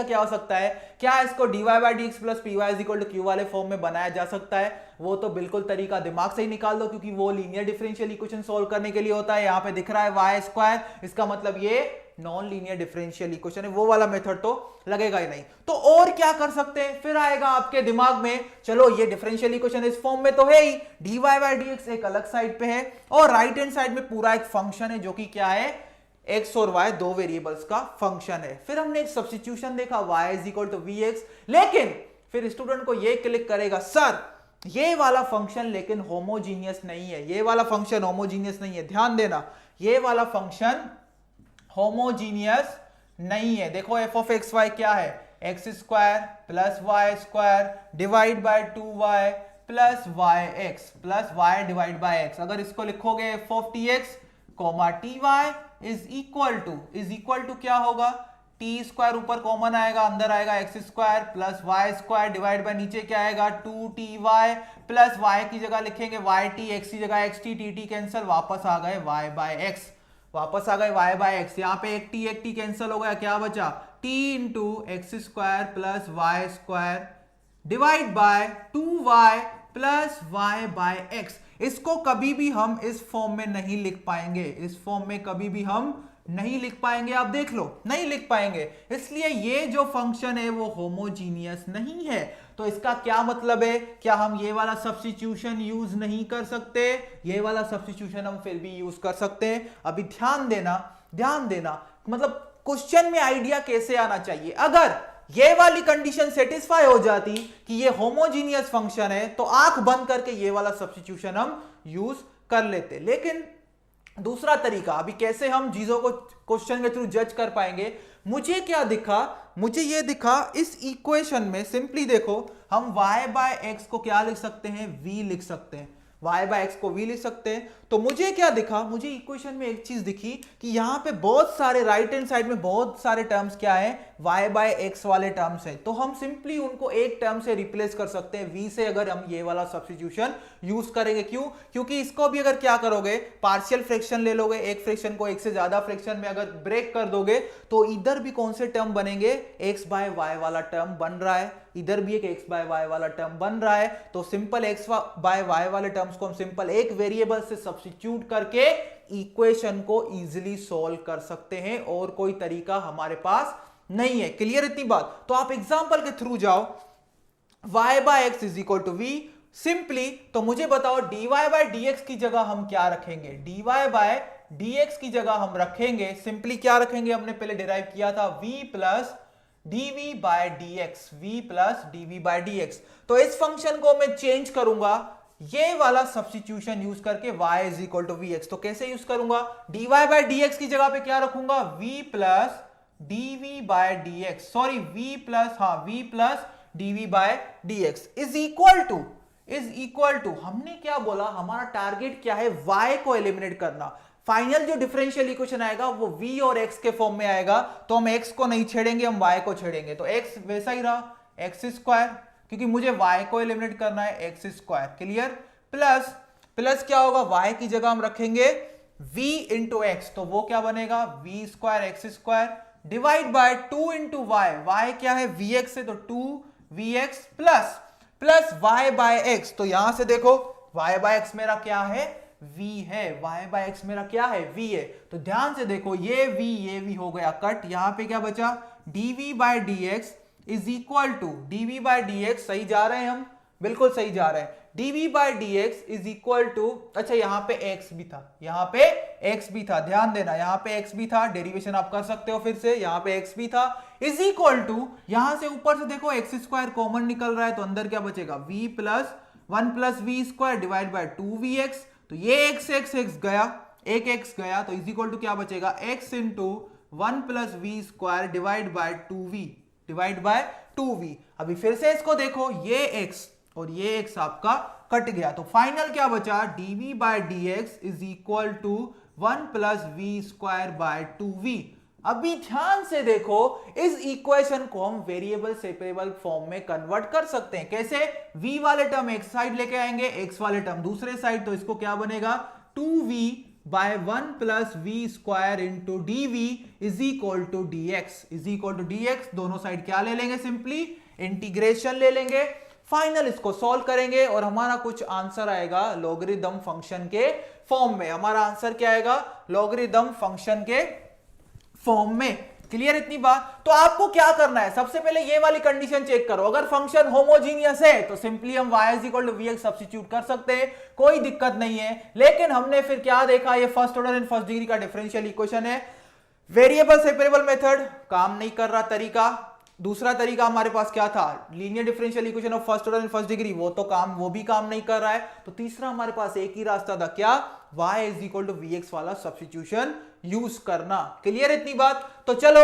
क्या हो सकता है, क्या इसको dy by dx plus py is equal to q वाले फॉर्म में बनाया जा सकता है, वो तो बिल्कुल तरीका दिमाग से ही निकाल दो, क्योंकि वो लीनियर डिफरेंशियल इक्वेशन सॉल्व करने के लिए होता है। यहां पे दिख रहा है वाई स्क्वायर, इसका मतलब ये नॉन लीनियर डिफरेंशियल इक्वेशन है, वो वाला मेथड तो लगेगा ही नहीं। तो और क्या कर सकते हैं, फिर आएगा आपके दिमाग में, चलो ये डिफरेंशियल इक्वेशन इस फॉर्म में तो है ही, dy by dx एक अलग साइड पे है, और राइट हैंड साइड में पूरा एक फंक्शन है जो कि क्या है, x और y दो वेरिएबल्स का फंक्शन है। फिर हमने एक सब्स्टिट्यूशन देखा y is equal to vx, लेकिन फिर स्टूडेंट को ये क्लिक करेगा, सर ये वाला फंक्शन लेकिन होमोजीनियस नहीं है, ये वाला फंक्शन होमोजीनियस नहीं है। ध्यान देना, ये वाला फंक्शन होमोजीनियस नहीं है। देखो एफ ऑफ एक्स वाई क्या है, x square plus y square divide by 2y plus y x plus y divide by x. अगर इसको लिखोगे f of t x comma t y is equal to क्या होगा, टी स्क्वायर ऊपर कॉमन आएगा, अंदर आएगा x square plus y square divide by नीचे क्या आएगा 2ty प्लस वाई की जगह लिखेंगे वाई टी, एक्स की जगह एक्स टी कैंसिल, वापस आ गए वाई बाय एक्स, यहाँ पे एक टी कैंसिल हो गया, क्या बचा t into x square plus y square divide by 2y plus y by x. इसको कभी भी हम इस फॉर्म में नहीं लिख पाएंगे, इस फॉर्म में कभी भी हम नहीं लिख पाएंगे, आप देख लो नहीं लिख पाएंगे, इसलिए ये जो फंक्शन है वो होमोजीनियस नहीं है। तो इसका क्या मतलब है, क्या हम ये वाला सब्स्टिट्यूशन यूज नहीं कर सकते, ये वाला सब्स्टिट्यूशन हम फिर भी यूज कर सकते हैं। अभी ध्यान देना मतलब क्वेश्चन में आइडिया कैसे आना चाहिए, अगर ये वाली कंडीशन सेटिस्फाई हो जाती कि ये होमोजीनियस फंक्शन है तो आंख बंद करके ये वाला सब्स्टिट्यूशन हम यूज कर लेते। लेकिन दूसरा तरीका, अभी कैसे हम चीजों को क्वेश्चन के थ्रू जज कर पाएंगे, मुझे क्या दिखा, मुझे ये दिखा इस इक्वेशन में सिंपली देखो हम y बाय एक्स को क्या लिख सकते हैं, v लिख सकते हैं, y बाय एक्स को v लिख सकते हैं। तो मुझे क्या दिखा, मुझे इक्वेशन में एक चीज दिखी कि यहां पे बहुत सारे राइट हैंड साइड में बहुत सारे टर्म्स क्या है, y बाय एक्स वाले टर्म्स हैं, तो हम सिंपली उनको एक टर्म से रिप्लेस कर सकते हैं v से, अगर हम ये वाला सब्स्टिट्यूशन यूज करेंगे। क्यों, क्योंकि इसको भी अगर क्या करोगे, पार्शियल फ्रैक्शन ले लोगे, एक फ्रैक्शन को एक से ज्यादा फ्रैक्शन में अगर ब्रेक कर दोगे तो इधर भी कौन से टर्म बनेंगे, x बाय वाई वाला टर्म बन रहा है, इधर भी एक x बाय वाई वाला टर्म बन रहा है। तो सिंपल x बाय वाई वाले टर्म्स को हम सिंपल एक वेरिएबल से सब्स्टिट्यूट करके इक्वेशन को इजीली सॉल्व कर सकते हैं, और कोई तरीका हमारे पास नहीं है। क्लियर इतनी बात, तो आप एग्जांपल के थ्रू जाओ, y by x is equal to v, simply तो मुझे बताओ dy बाय dx की जगह हम क्या रखेंगे, dy बाय dx की जगह हम रखेंगे सिंपली क्या रखेंगे, हमने पहले डिराइव किया था v plus dv by dx, v plus dv by dx। तो इस फंक्शन को मैं चेंज करूंगा ये वाला सब्स्टिट्यूशन यूज करके y is equal to vx। तो कैसे यूज करूंगा, dy बाय dx की जगह पे क्या रखूंगा, v plus dv by dx, sorry v plus dv by dx is equal to हमने क्या बोला, हमारा टारगेट क्या है, y को एलिमिनेट करना। फाइनल जो डिफरेंशियल इक्वेशन आएगा वो v और x के फॉर्म में आएगा, तो हम x को नहीं छेड़ेंगे, हम y को छेड़ेंगे। तो x वैसा ही रहा, एक्स स्क्वायर, क्योंकि मुझे y को एलिमिनेट करना है, एक्स स्क्वायर। क्लियर, प्लस क्या होगा, y की जगह हम रखेंगे v इंटू एक्स, तो वो क्या बनेगा, v square x square divide by 2 into y, y क्या है vx है तो 2vx plus y by x. तो यहां से देखो y बाय एक्स मेरा क्या है v है, y बाय एक्स मेरा क्या है v है। तो ध्यान से देखो ये v हो गया कट, यहां पे क्या बचा dv by dx is equal to dv by dx, सही जा रहे हैं हम, बिल्कुल सही जा रहे हैं, dv by dx is equal to, अच्छा यहां पे x भी था, यहां पे x भी था, ध्यान देना यहां पे x भी था, डेरिवेशन आप कर सकते हो फिर से, यहां पे x भी था, इज इक्वल टू यहां से ऊपर से देखो एक्स स्क्वायर कॉमन निकल रहा है तो अंदर क्या बचेगा v plus 1 plus v square divide by 2vx। तो ये x गया, एक x गया तो इज इक्वल टू क्या बचेगा x into 1 plus v square divide by 2v। अभी फिर से इसको देखो, ये x और ये x आपका कट गया तो फाइनल क्या बचा dv by dx is equal to 1 plus v square by 2v। अभी ध्यान से देखो इस इक्वेशन को हम वेरिएबल सेपरेबल फॉर्म में कन्वर्ट कर सकते हैं, कैसे, v वाले टर्म एक साइड लेके आएंगे, x वाले टर्म दूसरे साइड, तो इसको क्या बनेगा 2v by 1 plus v square into dv is equal to dx, दोनों साइड क्या ले लेंगे, सिंपली इंटीग्रेशन ले लेंगे, फाइनल इसको सॉल्व करेंगे और हमारा कुछ आंसर आएगा लॉगरिदम फंक्शन के फॉर्म में। हमारा आंसर क्या आएगा, लॉगरिदम फंक्शन के फॉर्म में। क्लियर इतनी बात। तो आपको क्या करना है, सबसे पहले ये वाली कंडीशन चेक करो, अगर फंक्शन होमोजीनियस है तो सिंपली हम y is equal to vx substitute कर सकते हैं, कोई दिक्कत नहीं है। लेकिन हमने फिर क्या देखा, ये first order and first degree का डिफरेंशियल इक्वेशन है, वेरिएबल सेपरेबल मेथड काम नहीं कर रहा तरीका। दूसरा तरीका हमारे पास क्या था, linear differential equation of first order and first degree, वो भी काम नहीं कर रहा है। तो तीसरा हमारे पास एक ही रास्ता था, क्या, y is equal to vx वाला सब्स्टिट्यूशन यूज करना। क्लियर इतनी बात। तो चलो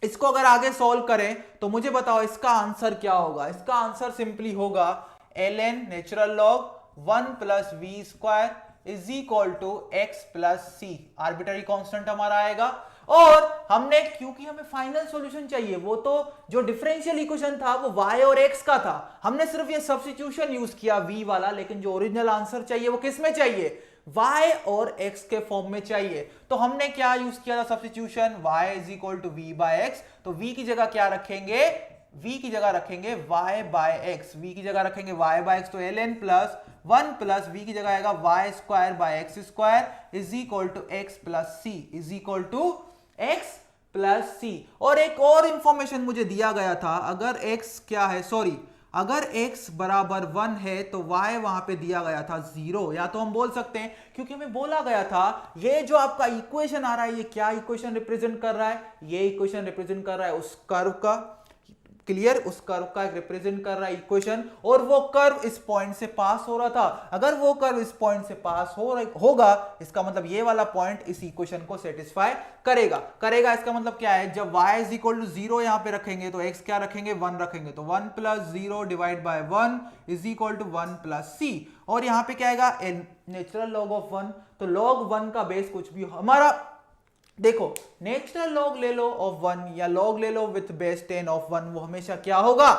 इसको अगर आगे सॉल्व करें तो मुझे बताओ इसका आंसर क्या होगा। इसका आंसर सिंपली होगा ln natural log 1 plus v square is equal to x plus सी, आर्बिट्ररी कांस्टेंट हमारा आएगा। और हमने, क्योंकि हमें फाइनल सॉल्यूशन चाहिए, वो तो जो डिफरेंशियल इक्वेशन था वो y और x का था, हमने सिर्फ ये सब्स्टिट्यूशन यूज किया v वाला, लेकिन जो ओरिजिनल आंसर चाहिए वो किस में चाहिए, y और x के फॉर्म में चाहिए। तो हमने क्या यूज किया था substitution, y is equal to v by x, तो v की जगह क्या रखेंगे, v की जगह रखेंगे y बाय एक्स, v की जगह रखेंगे y बाय एक्स, तो ln प्लस 1 प्लस v की जगह आएगा y square by x square is equal to x plus c, is equal to x plus c. और एक और इंफॉर्मेशन मुझे दिया गया था, अगर x क्या है, सॉरी, अगर x बराबर 1 है तो y वहां पे दिया गया था 0, या तो हम बोल सकते हैं, क्योंकि हमें बोला गया था ये जो आपका इक्वेशन आ रहा है ये क्या इक्वेशन रिप्रेजेंट कर रहा है, ये इक्वेशन रिप्रेजेंट कर रहा है उस कर्व का, क्लियर, उस कर्व का एक रिप्रेजेंट कर रहा है इक्वेशन, और वो कर्व इस पॉइंट से पास हो रहा था। अगर वो कर्व इस पॉइंट से पास होगा, इसका मतलब ये वाला पॉइंट इस इक्वेशन को सेटिस्फाई करेगा। इसका मतलब क्या है, जब y इज इक्वल टू 0 यहां पे रखेंगे तो x क्या रखेंगे, 1 रखेंगे, तो 1 plus 0 divide by 1 is equal to 1 plus c. और यहां पे क्या आएगा, नेचुरल लॉग ऑफ 1, तो लॉग 1 का बेस कुछ भी हमारा, देखो नेचुरल लॉग ले लो ऑफ 1 या लॉग ले लो विथ बेस 10 ऑफ 1, वो हमेशा क्या होगा,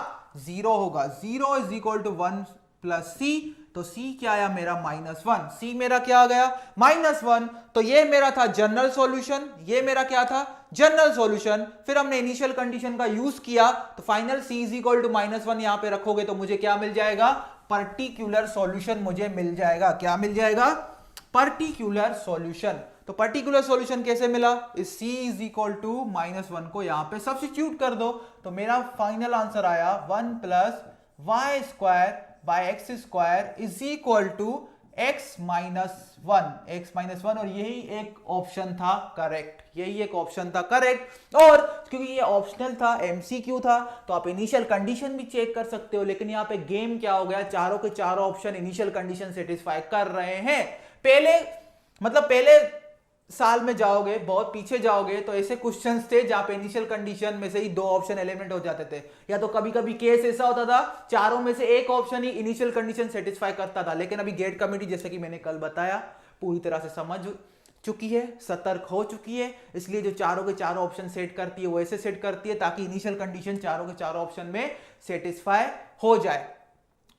0 होगा। 0 इज इक्वल टू 1 प्लस सी, तो c क्या आया मेरा -1, c मेरा क्या आ गया -1। तो ये मेरा था जनरल सॉल्यूशन, ये मेरा क्या था जनरल सॉल्यूशन। फिर हमने इनिशियल कंडीशन का यूज किया, तो final c is equal to -1 यहां पे रखोगे तो मुझे क्या मिल जाएगा, पर्टिकुलर सॉल्यूशन मुझे मिल जाएगा। क्या मिल जाएगा, पर्टिकुलर सॉल्यूशन। तो पर्टिकुलर सॉल्यूशन कैसे मिला, इस c इज इक्वल टू -1 को यहां पे सब्स्टिट्यूट कर दो, तो मेरा फाइनल आंसर आया 1 plus y square by x square is equal to x minus 1, और यही एक ऑप्शन था करेक्ट, और क्योंकि ये ऑप्शनल था, MCQ था, तो आप इनिशियल कंडीशन भी चेक कर सकते हो। लेकिन यहाँ पे गेम क्या हो गया, चारों के चारों ऑप्शन इनिशियल कंडीशन सेटिस्फाई कर रहे हैं। पहले साल में जाओगे, बहुत पीछे जाओगे तो ऐसे क्वेश्चंस थे जहां पे इनिशियल कंडीशन में से ही 2 ऑप्शन एलिमिनेट हो जाते थे, या तो कभी कभी केस ऐसा होता था चारों में से एक ऑप्शन ही इनिशियल कंडीशन सेटिस्फाई करता था। लेकिन अभी गेट कमेटी, जैसे कि मैंने कल बताया, पूरी तरह से समझ चुकी है, सतर्क हो चुकी है, इसलिए जो चारों के चारों ऑप्शन सेट करती है वो ऐसे सेट करती है ताकि इनिशियल कंडीशन चारों के चारों ऑप्शन में सेटिस्फाई हो जाए।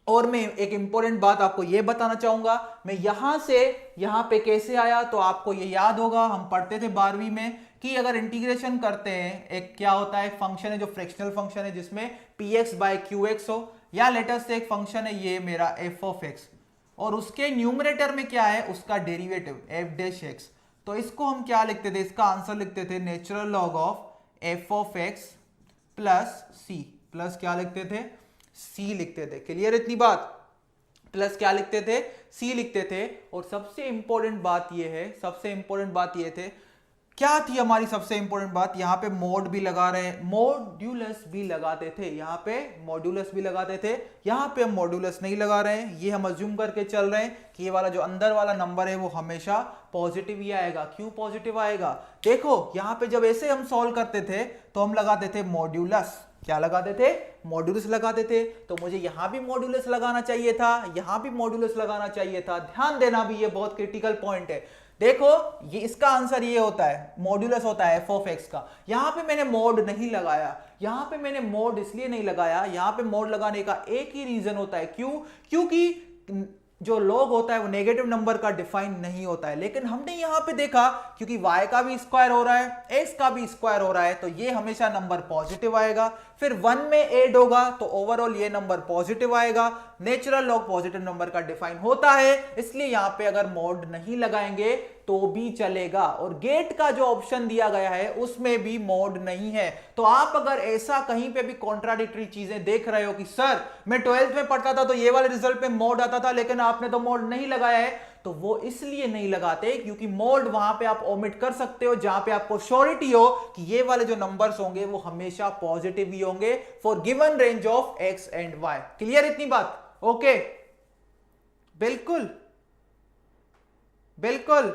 और मैं एक इंपॉर्टेंट बात आपको यह बताना चाहूंगा, मैं यहां से यहां पे कैसे आया, तो आपको ये याद होगा, हम पढ़ते थे 12वीं में कि अगर इंटीग्रेशन करते हैं, एक क्या होता है, फंक्शन है जो फ्रैक्शनल फंक्शन है जिसमें px बाय qx हो, या लेटर से एक फंक्शन है ये मेरा f ऑफ x, और उसके न्यूमरेटर में क्या है, उसका डेरिवेटिव f डैश x। तो इसको हम क्या लिखते थे, इसका आंसर लिखते थे natural log of f of x plus c, plus क्या लिखते थे, c लिखते थे। क्लियर इतनी बात, प्लस क्या लिखते थे, c लिखते थे। और सबसे इंपॉर्टेंट बात ये है, सबसे इंपॉर्टेंट बात ये थे, क्या थी हमारी सबसे इंपॉर्टेंट बात, यहां पे मोड भी लगा रहे हैं, मॉड्यूलस भी लगाते थे, यहां पे मॉड्यूलस भी लगाते थे, यहां पे हम मॉड्यूलस नहीं लगा रहे हैं। ये हम अज्यूम करके चल रहे हैं कि ये वाला जो अंदर वाला नंबर है वो हमेशा पॉजिटिव ही आएगा। क्यों पॉजिटिव आएगा, देखो यहां पे जब ऐसे हम सॉल्व करते थे तो हम लगाते थे मॉड्यूलस, क्या लगाते थे, मॉड्यूलस लगाते थे। तो मुझे यहां भी मॉड्यूलस लगाना चाहिए था, यहां भी मॉड्यूलस लगाना चाहिए था। ध्यान देना भी, ये बहुत क्रिटिकल पॉइंट है। देखो ये इसका आंसर ये होता है, मॉड्यूलस होता है f ऑफ x का। यहां पे मैंने मोड नहीं लगाया, यहां पे मैंने मोड इसलिए नहीं लगाया, यहां पे मोड लगाने का एक ही रीजन होता है, क्यों, क्योंकि जो लॉग होता है वो नेगेटिव नंबर का डिफाइन नहीं होता है। लेकिन हमने यहां पे देखा क्योंकि y का भी स्क्वायर हो रहा है, x का भी स्क्वायर हो रहा है, तो ये हमेशा नंबर पॉजिटिव आएगा। फिर 1 में ऐड होगा तो ओवरऑल ये नंबर पॉजिटिव आएगा। नेचुरल लॉग पॉजिटिव नंबर का डिफाइन होता है, इसलिए यहां पे अगर मोड नहीं लगाएंगे तो भी चलेगा। और गेट का जो ऑप्शन दिया गया है उसमें भी मोड नहीं है। तो आप अगर ऐसा कहीं पे भी कॉन्ट्राडिक्टरी चीजें देख रहे हो कि सर मैं 12th में पढ़ता था तो ये वाले रिजल्ट पे मोड आता था लेकिन आपने तो मोड नहीं लगाया है, तो वो इसलिए नहीं लगाते क्योंकि मोड वहां पे आप ओमिट कर सकते हो जहां पे आपको श्योरिटी हो कि ये वाले जो नंबर्स होंगे वो हमेशा पॉजिटिव ही होंगे for given range of x and y। Clear इतनी बात, ओके, बिल्कुल बिल्कुल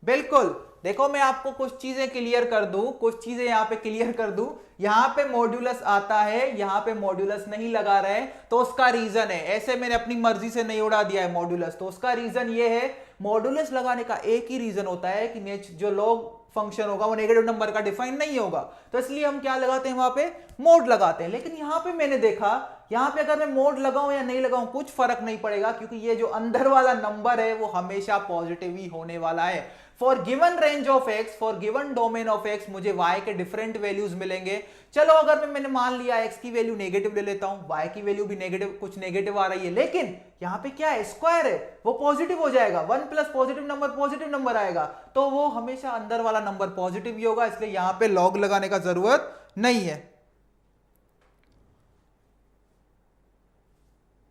बिल्कुल। देखो मैं आपको कुछ चीजें क्लियर कर दूं, कुछ चीजें यहां पे क्लियर कर दूं। यहां पे मॉड्यूलस आता है, यहां पे मॉड्यूलस नहीं लगा रहे, तो उसका रीजन है, ऐसे मैंने अपनी मर्जी से नहीं उड़ा दिया है मॉड्यूलस, तो उसका रीजन ये है, मॉड्यूलस लगाने का एक ही रीजन होता है कि जो लॉग फंक्शन होगा वो नेगेटिव नंबर का डिफाइन नहीं होगा, तो इसलिए हम क्या लगाते हैं, वहां पे मोड लगाते हैं। लेकिन यहां पे मैंने देखा, यहां पे अगर मैं मोड लगाऊं या नहीं लगाऊं कुछ फर्क नहीं पड़ेगा, क्योंकि ये जो अंदर वाला नंबर है वो हमेशा पॉजिटिव ही होने वाला है। For given range of x, for given domain of x मुझे y के डिफरेंट वैल्यूज मिलेंगे। चलो अगर मैंने मान लिया x की वैल्यू नेगेटिव ले लेता हूं, y की वैल्यू भी नेगेटिव, कुछ नेगेटिव आ रही है, लेकिन यहां पे क्या है, स्क्वायर है, वो पॉजिटिव हो जाएगा। 1 प्लस पॉजिटिव नंबर आएगा, तो वो हमेशा अंदर वाला नंबर पॉजिटिव ही होगा, इसलिए यहां पे लॉग लगाने का जरूरत नहीं है।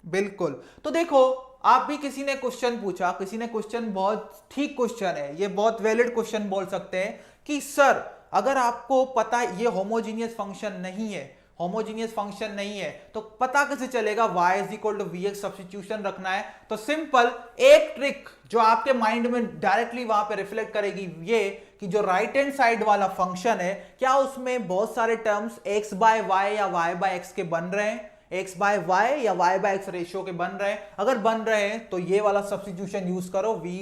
बिल्कुल। तो देखो आप भी, किसी ने क्वेश्चन पूछा, किसी ने क्वेश्चन, बहुत ठीक क्वेश्चन है ये, बहुत वैलिड क्वेश्चन बोल सकते हैं कि सर अगर आपको पता ये होमोजीनियस फंक्शन नहीं है, होमोजीनियस फंक्शन नहीं है, तो पता कैसे चलेगा y is equal to vx, substitution रखना है। तो सिंपल एक ट्रिक जो आपके माइंड में डायरेक्टली वहां पे रिफ्लेक्ट करेगी, ये कि जो राइट हैंड साइड वाला फंक्शन है, क्या उसमें बहुत सारे टर्म्स x बाय y या y बाय x के बन रहे हैं, x बाय y या y बाय x रेशियो के बन रहे हैं। अगर बन रहे हैं तो ये वाला सब्स्टिट्यूशन यूज करो, y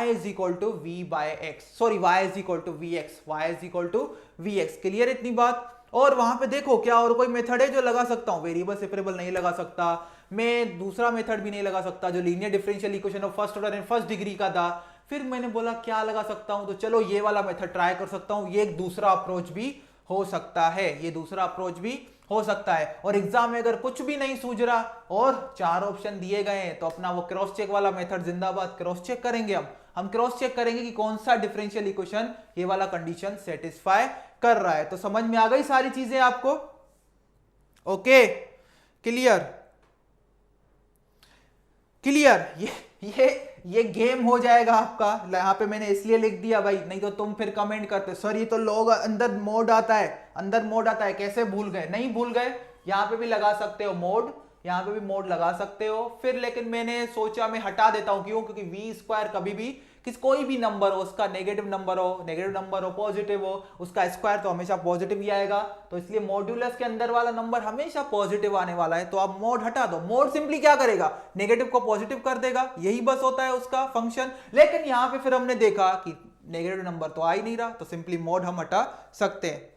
is equal to v by x, sorry y is equal to vx, y is equal to vx। Clear इतनी बात। और वहां पे देखो क्या और कोई मेथड है जो लगा सकता हूं, वेरिएबल सेपरेबल नहीं लगा सकता मैं, दूसरा मेथड भी नहीं लगा सकता जो linear differential equation of first order and first degree का था। फिर मैंने बोला क्या लगा सकता हूं, तो चलो ये वाला मेथड ट्राई कर सकता हूं, ये एक दूसरा अप्रोच भी हो सकता है, ये दूसरा अप्रोच भी हो सकता है। और एग्जाम में अगर कुछ भी नहीं सूझ रहा और 4 ऑप्शन दिए गए हैं, तो अपना वो क्रॉस चेक वाला मेथड जिंदाबाद, क्रॉस चेक करेंगे हम क्रॉस चेक करेंगे कि कौन सा डिफरेंशियल इक्वेशन ये वाला कंडीशन सेटिस्फाई कर रहा है। तो समझ में आ गई सारी चीजें आपको, ओके, क्लियर क्लियर। ये गेम हो जाएगा आपका। यहां पे मैंने इसलिए लिख दिया भाई, नहीं तो तुम फिर कमेंट करते सर ये तो लोग अंदर मोड आता है, अंदर मोड आता है, कैसे भूल गए। नहीं भूल गए, यहां पे भी लगा सकते हो मोड, यहां पे भी मोड लगा सकते हो। फिर लेकिन मैंने सोचा मैं हटा देता हूं, क्यों, क्योंकि वी स्क्वायर कभी भी कोई भी नंबर हो, उसका नेगेटिव नंबर हो पॉजिटिव हो, उसका स्क्वायर तो हमेशा पॉजिटिव ही आएगा। तो इसलिए मॉड्यूलस के अंदर वाला नंबर हमेशा पॉजिटिव आने वाला है। तो आप मोड हटा दो, मोड सिंपली क्या करेगा, नेगेटिव को पॉजिटिव कर देगा, यही बस होता है उसका फंक्शन। लेकिन यहां पे फिर हमने देखा कि नेगेटिव नंबर तो आ ही नहीं रहा, तो सिंपली मोड हम हटा सकते हैं।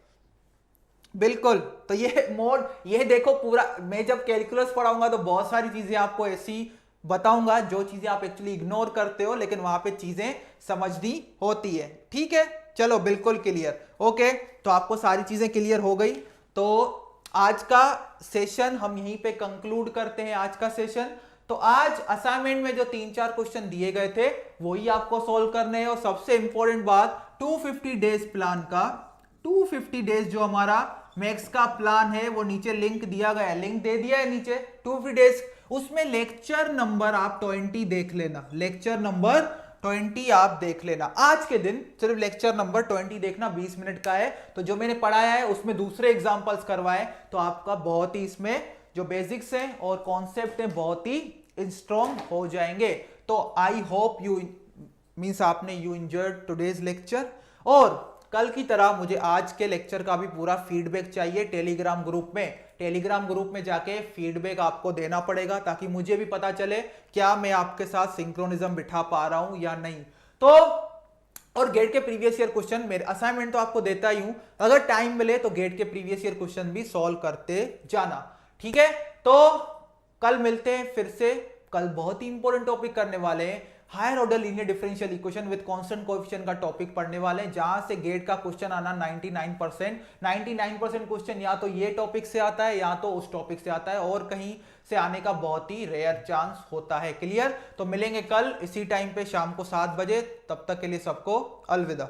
बिल्कुल। तो ये मोड, ये देखो पूरा, मैं जब कैलकुलस पढ़ाऊंगा तो बहुत सारी चीजें आपको ऐसी बताऊंगा जो चीजें आप एक्चुअली इग्नोर करते हो लेकिन वहां पे चीजें समझनी होती है। ठीक है, चलो बिल्कुल क्लियर। ओके, तो आपको सारी चीजें क्लियर हो गई। तो आज का सेशन हम यहीं पे कंक्लूड करते हैं आज का सेशन। तो आज असाइनमेंट में जो 3-4 क्वेश्चन दिए गए थे वही आपको सोल्व करने हैं। और सबसे इंपॉर्टेंट बात, 250 डेज प्लान का, 250 डेज जो हमारा मैक्स का प्लान है वो नीचे लिंक दिया गया है, लिंक दे दिया है नीचे 250 डेज। उसमें लेक्चर नंबर आप 20 देख लेना, लेक्चर नंबर 20 आप देख लेना। आज के दिन सिर्फ लेक्चर नंबर 20 देखना, 20 मिनट का है। तो जो मैंने पढ़ाया है उसमें दूसरे एग्जांपल्स करवाए तो आपका बहुत ही इसमें जो बेसिक्स हैं और कॉन्सेप्ट हैं बहुत ही स्ट्रॉन्ग हो जाएंगे। तो आई होप यू मींस आपने यू एंजॉयड टुडेज लेक्चर। और कल की तरह मुझे आज के लेक्चर का भी पूरा फीडबैक चाहिए टेलीग्राम ग्रुप में। टेलीग्राम ग्रुप में जाके फीडबैक आपको देना पड़ेगा ताकि मुझे भी पता चले क्या मैं आपके साथ सिंक्रोनिज्म बिठा पा रहा हूं या नहीं। तो और गेट के प्रीवियस ईयर क्वेश्चन, मेरे असाइनमेंट तो आपको देता ही हूं, अगर टाइम मिले तो गेट के प्रीवियस ईयर क्वेश्चन भी सॉल्व करते जाना। ठीक है, तो कल मिलते हैं फिर से। कल बहुत ही इंपॉर्टेंट टॉपिक करने वाले हैं, higher order linear differential equation with constant coefficient का टॉपिक पढ़ने वाले हैं, जहां से गेट का क्वेश्चन आना 99% क्वेश्चन या तो ये टॉपिक से आता है या तो उस टॉपिक से आता है, और कहीं से आने का बहुत ही रेयर चांस होता है। क्लियर? तो मिलेंगे कल इसी टाइम पे शाम को 7 बजे। तब तक के लिए सबको अलविदा।